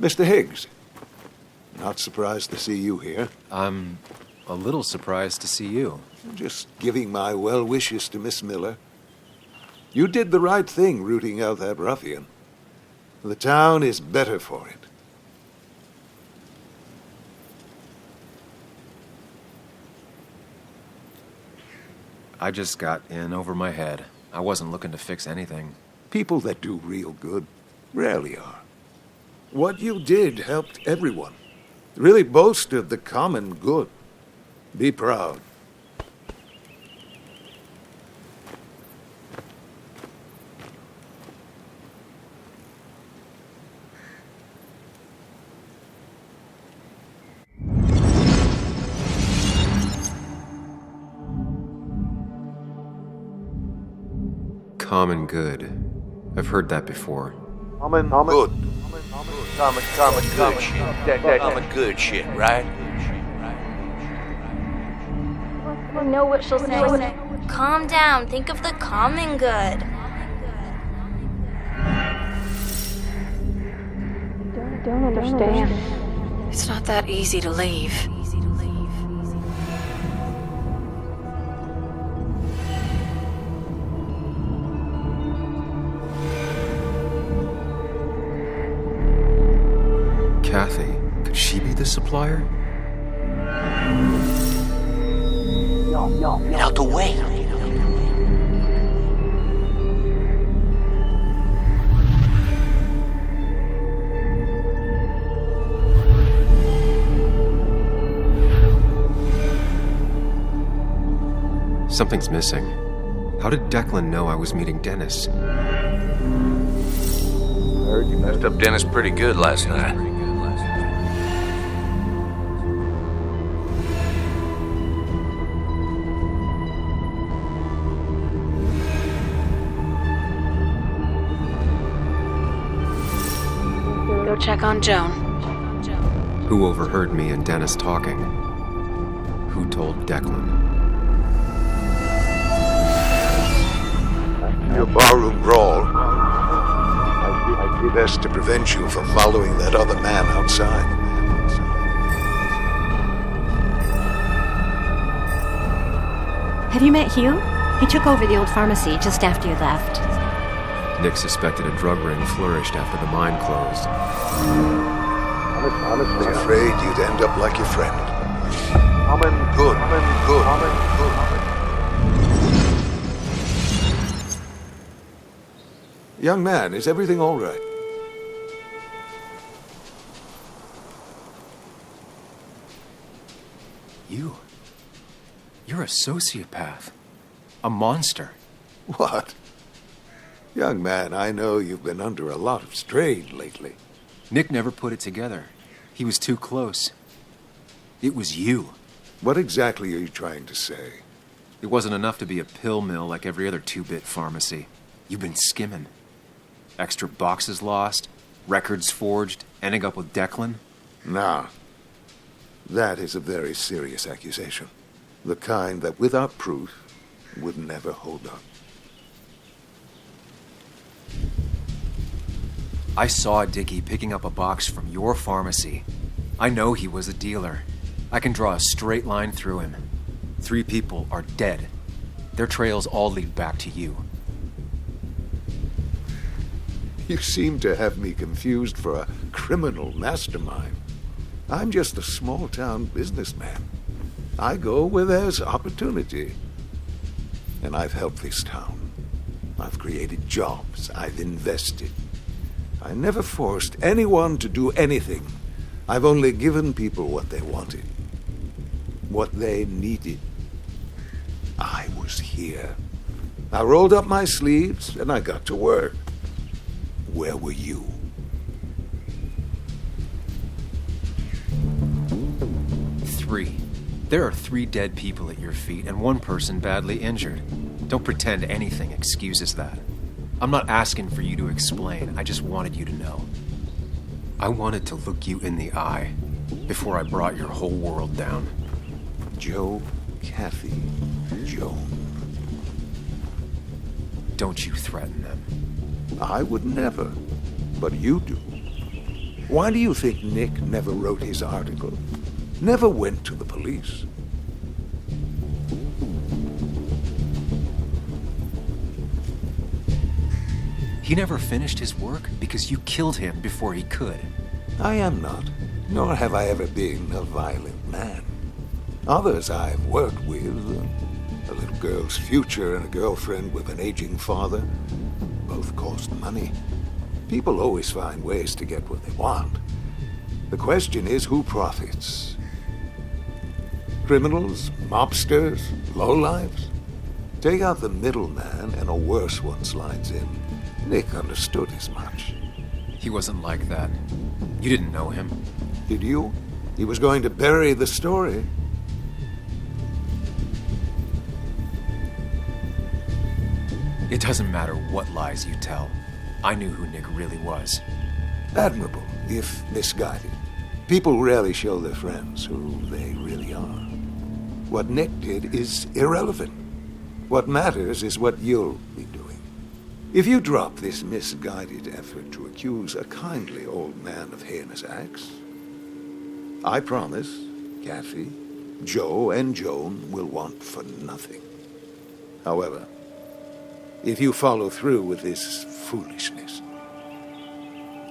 Mr. Higgs, not surprised to see you here. I'm a little surprised to see you. Just giving my well wishes to Miss Miller. You did the right thing rooting out that ruffian. The town is better for it. I just got in over my head. I wasn't looking to fix anything. People that do real good rarely are. What you did helped everyone. Really bolstered the common good. Be proud. Common good. I've heard that before. Good. Common good shit. Common good shit, right? I know what she'll say. Calm down. Think of the common good. I don't understand. It's not that easy to leave. Kathy, could she be the supplier? No, get out the way. Something's missing. How did Declan know I was meeting Dennis? Heard you messed up Dennis pretty good last night. Go check on Joan. Who overheard me and Dennis talking? Who told Declan? Your barroom brawl. I did best to prevent you from following that other man outside. Have you met Hugh? He took over the old pharmacy just after you left. Nick suspected a drug ring flourished after the mine closed. Honestly, I'm afraid you'd end up like your friend. Good. Young man, is everything all right? You're a sociopath. A monster. What? Young man, I know you've been under a lot of strain lately. Nick never put it together. He was too close. It was you. What exactly are you trying to say? It wasn't enough to be a pill mill like every other two-bit pharmacy. You've been skimming. Extra boxes lost, records forged, ending up with Declan. Nah. That is a very serious accusation. The kind that, without proof, would never hold up. I saw Dickie picking up a box from your pharmacy. I know he was a dealer. I can draw a straight line through him. 3 people are dead. Their trails all lead back to you. You seem to have me confused for a criminal mastermind. I'm just a small-town businessman. I go where there's opportunity. And I've helped this town. I've created jobs. I've invested. I never forced anyone to do anything. I've only given people what they wanted. What they needed. I was here. I rolled up my sleeves and I got to work. Where were you? Three. There are 3 dead people at your feet and 1 person badly injured. Don't pretend anything excuses that. I'm not asking for you to explain. I just wanted you to know. I wanted to look you in the eye before I brought your whole world down. Joe, Kathy, Joan. Don't you threaten them. I would never, but you do. Why do you think Nick never wrote his article? Never went to the police? He never finished his work because you killed him before he could. I am not, nor have I ever been a violent man. Others I've worked with, a little girl's future and a girlfriend with an aging father, both cost money. People always find ways to get what they want. The question is, who profits? Criminals? Mobsters? Lowlifes? Take out the middleman and a worse one slides in. Nick understood as much. He wasn't like that. You didn't know him. Did you? He was going to bury the story. It doesn't matter what lies you tell. I knew who Nick really was. Admirable, if misguided. People rarely show their friends who they really are. What Nick did is irrelevant. What matters is what you'll be doing. If you drop this misguided effort to accuse a kindly old man of heinous acts, I promise Kathy, Joe, and Joan will want for nothing. However, if you follow through with this foolishness,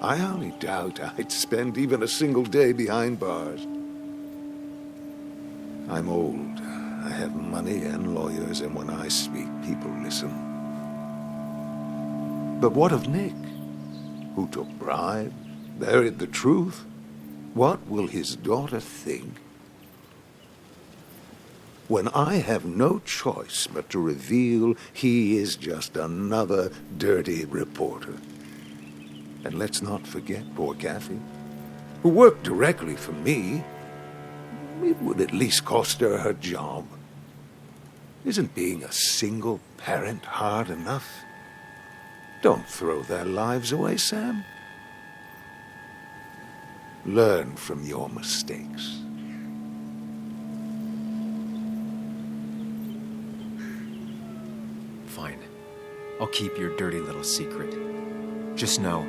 I only doubt I'd spend even a single day behind bars. I'm old. I have money and lawyers, and when I speak, people listen. But what of Nick, who took bribes, buried the truth? What will his daughter think when I have no choice but to reveal he is just another dirty reporter? And let's not forget poor Kathy, who worked directly for me. It would at least cost her her job. Isn't being a single parent hard enough? Don't throw their lives away, Sam. Learn from your mistakes. Fine. I'll keep your dirty little secret. Just know,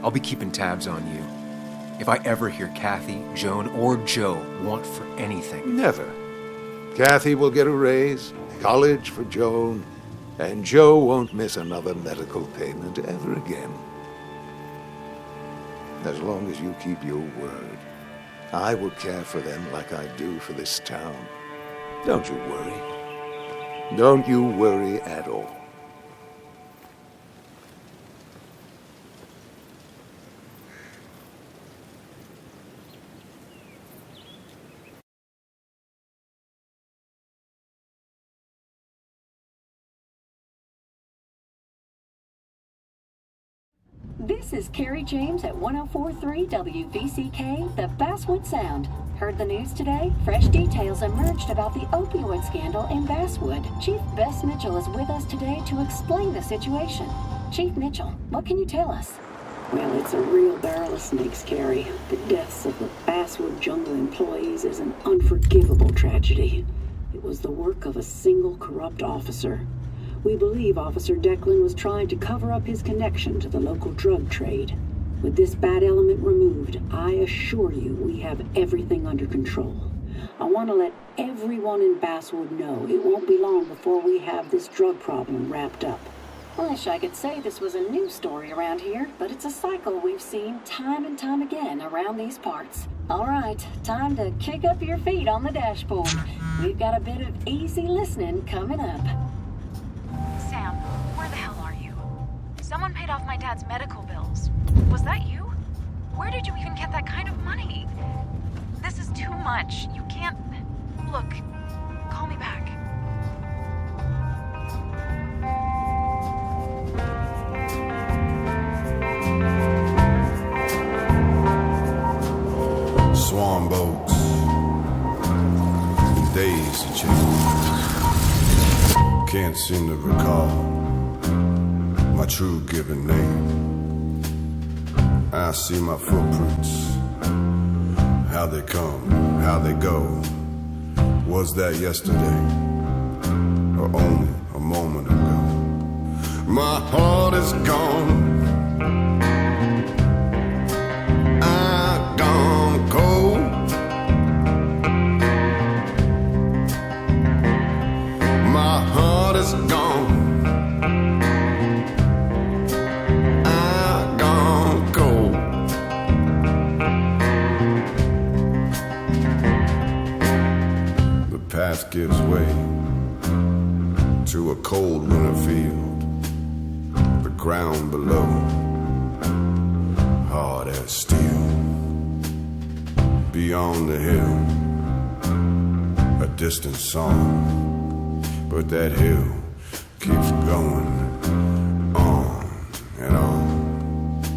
I'll be keeping tabs on you. If I ever hear Kathy, Joan, or Joe want for anything. Never. Kathy will get a raise, college for Joan, and Joe won't miss another medical payment ever again. As long as you keep your word, I will care for them like I do for this town. Don't you worry. Don't you worry at all. This is Carrie James at 104.3 WVCK, the Basswood Sound. Heard the news today? Fresh details emerged about the opioid scandal in Basswood. Chief Bess Mitchell is with us today to explain the situation. Chief Mitchell, what can you tell us? Well, it's a real barrel of snakes, Carrie. The deaths of the Basswood Jungle employees is an unforgivable tragedy. It was the work of a single corrupt officer. We believe Officer Declan was trying to cover up his connection to the local drug trade. With this bad element removed, I assure you we have everything under control. I want to let everyone in Basswood know it won't be long before we have this drug problem wrapped up. I wish I could say this was a new story around here, but it's a cycle we've seen time and time again around these parts. All right, time to kick up your feet on the dashboard. We've got a bit of easy listening coming up. Sam, where the hell are you? Someone paid off my dad's medical bills. Was that you? Where did you even get that kind of money? This is too much. You can't... Look, call me back. Swan boats, days to change. Can't seem to recall my true given name. I see my footprints, how they come, how they go. Was that yesterday, or only a moment ago? My heart is gone, gives way to a cold winter field. The ground below, hard as steel. Beyond the hill, a distant song, but that hill keeps going on and on.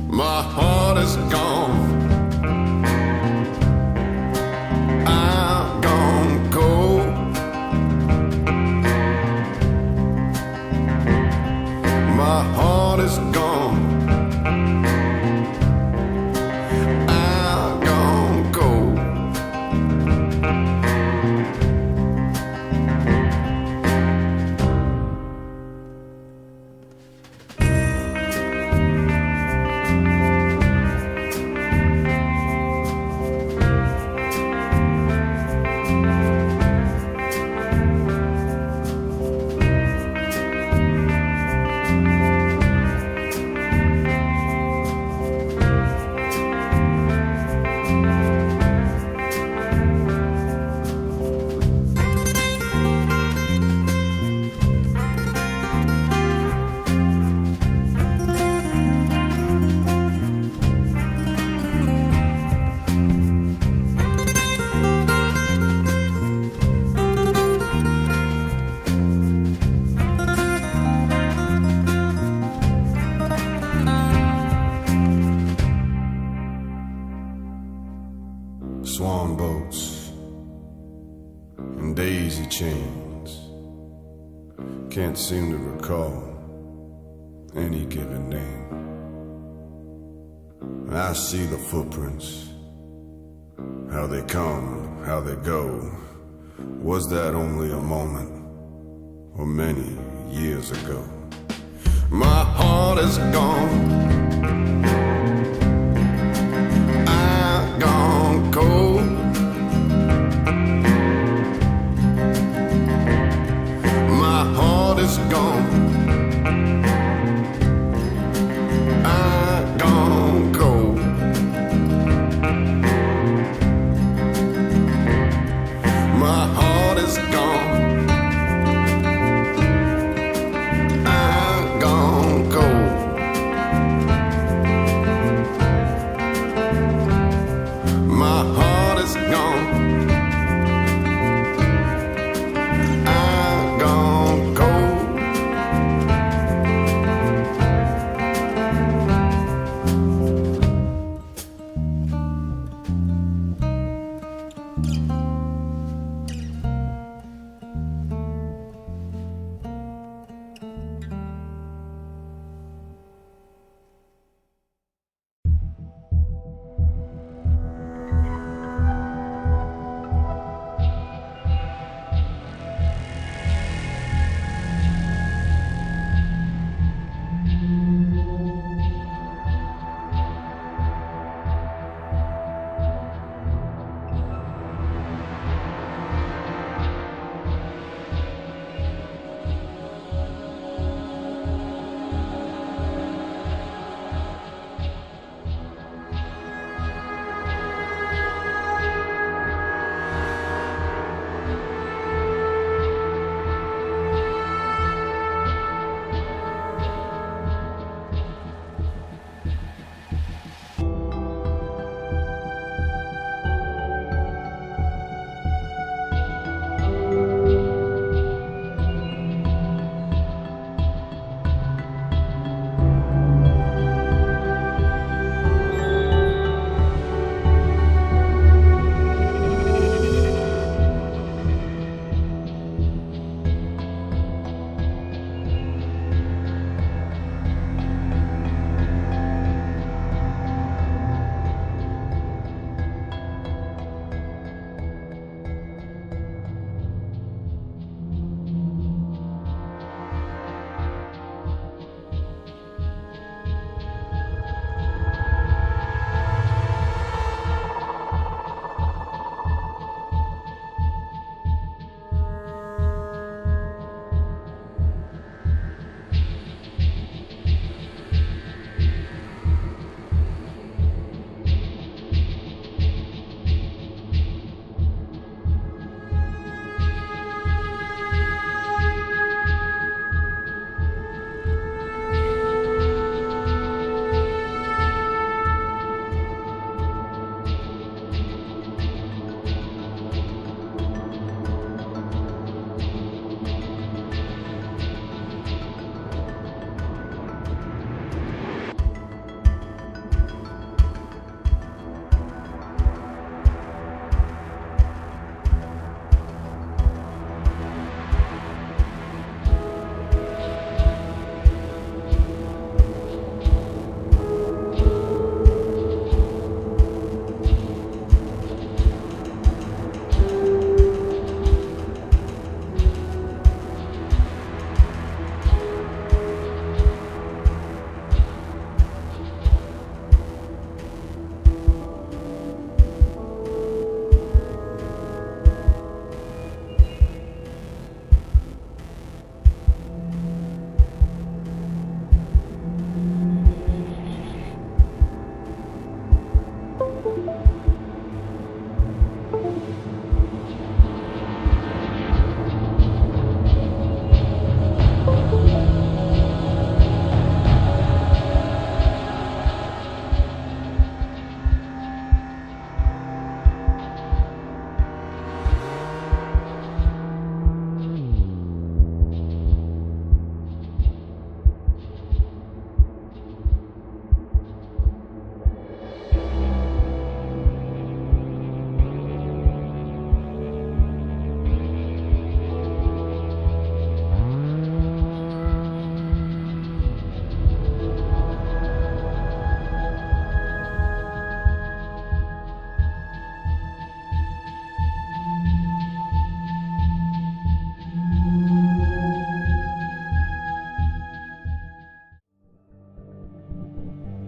My heart is gone. I'm gone cold. My heart is gone. I'm gone cold. Swan boats and daisy chains. Can't seem to recall any given name. I see the footprints, how they come, how they go. Was that only a moment or many years ago? My heart is gone.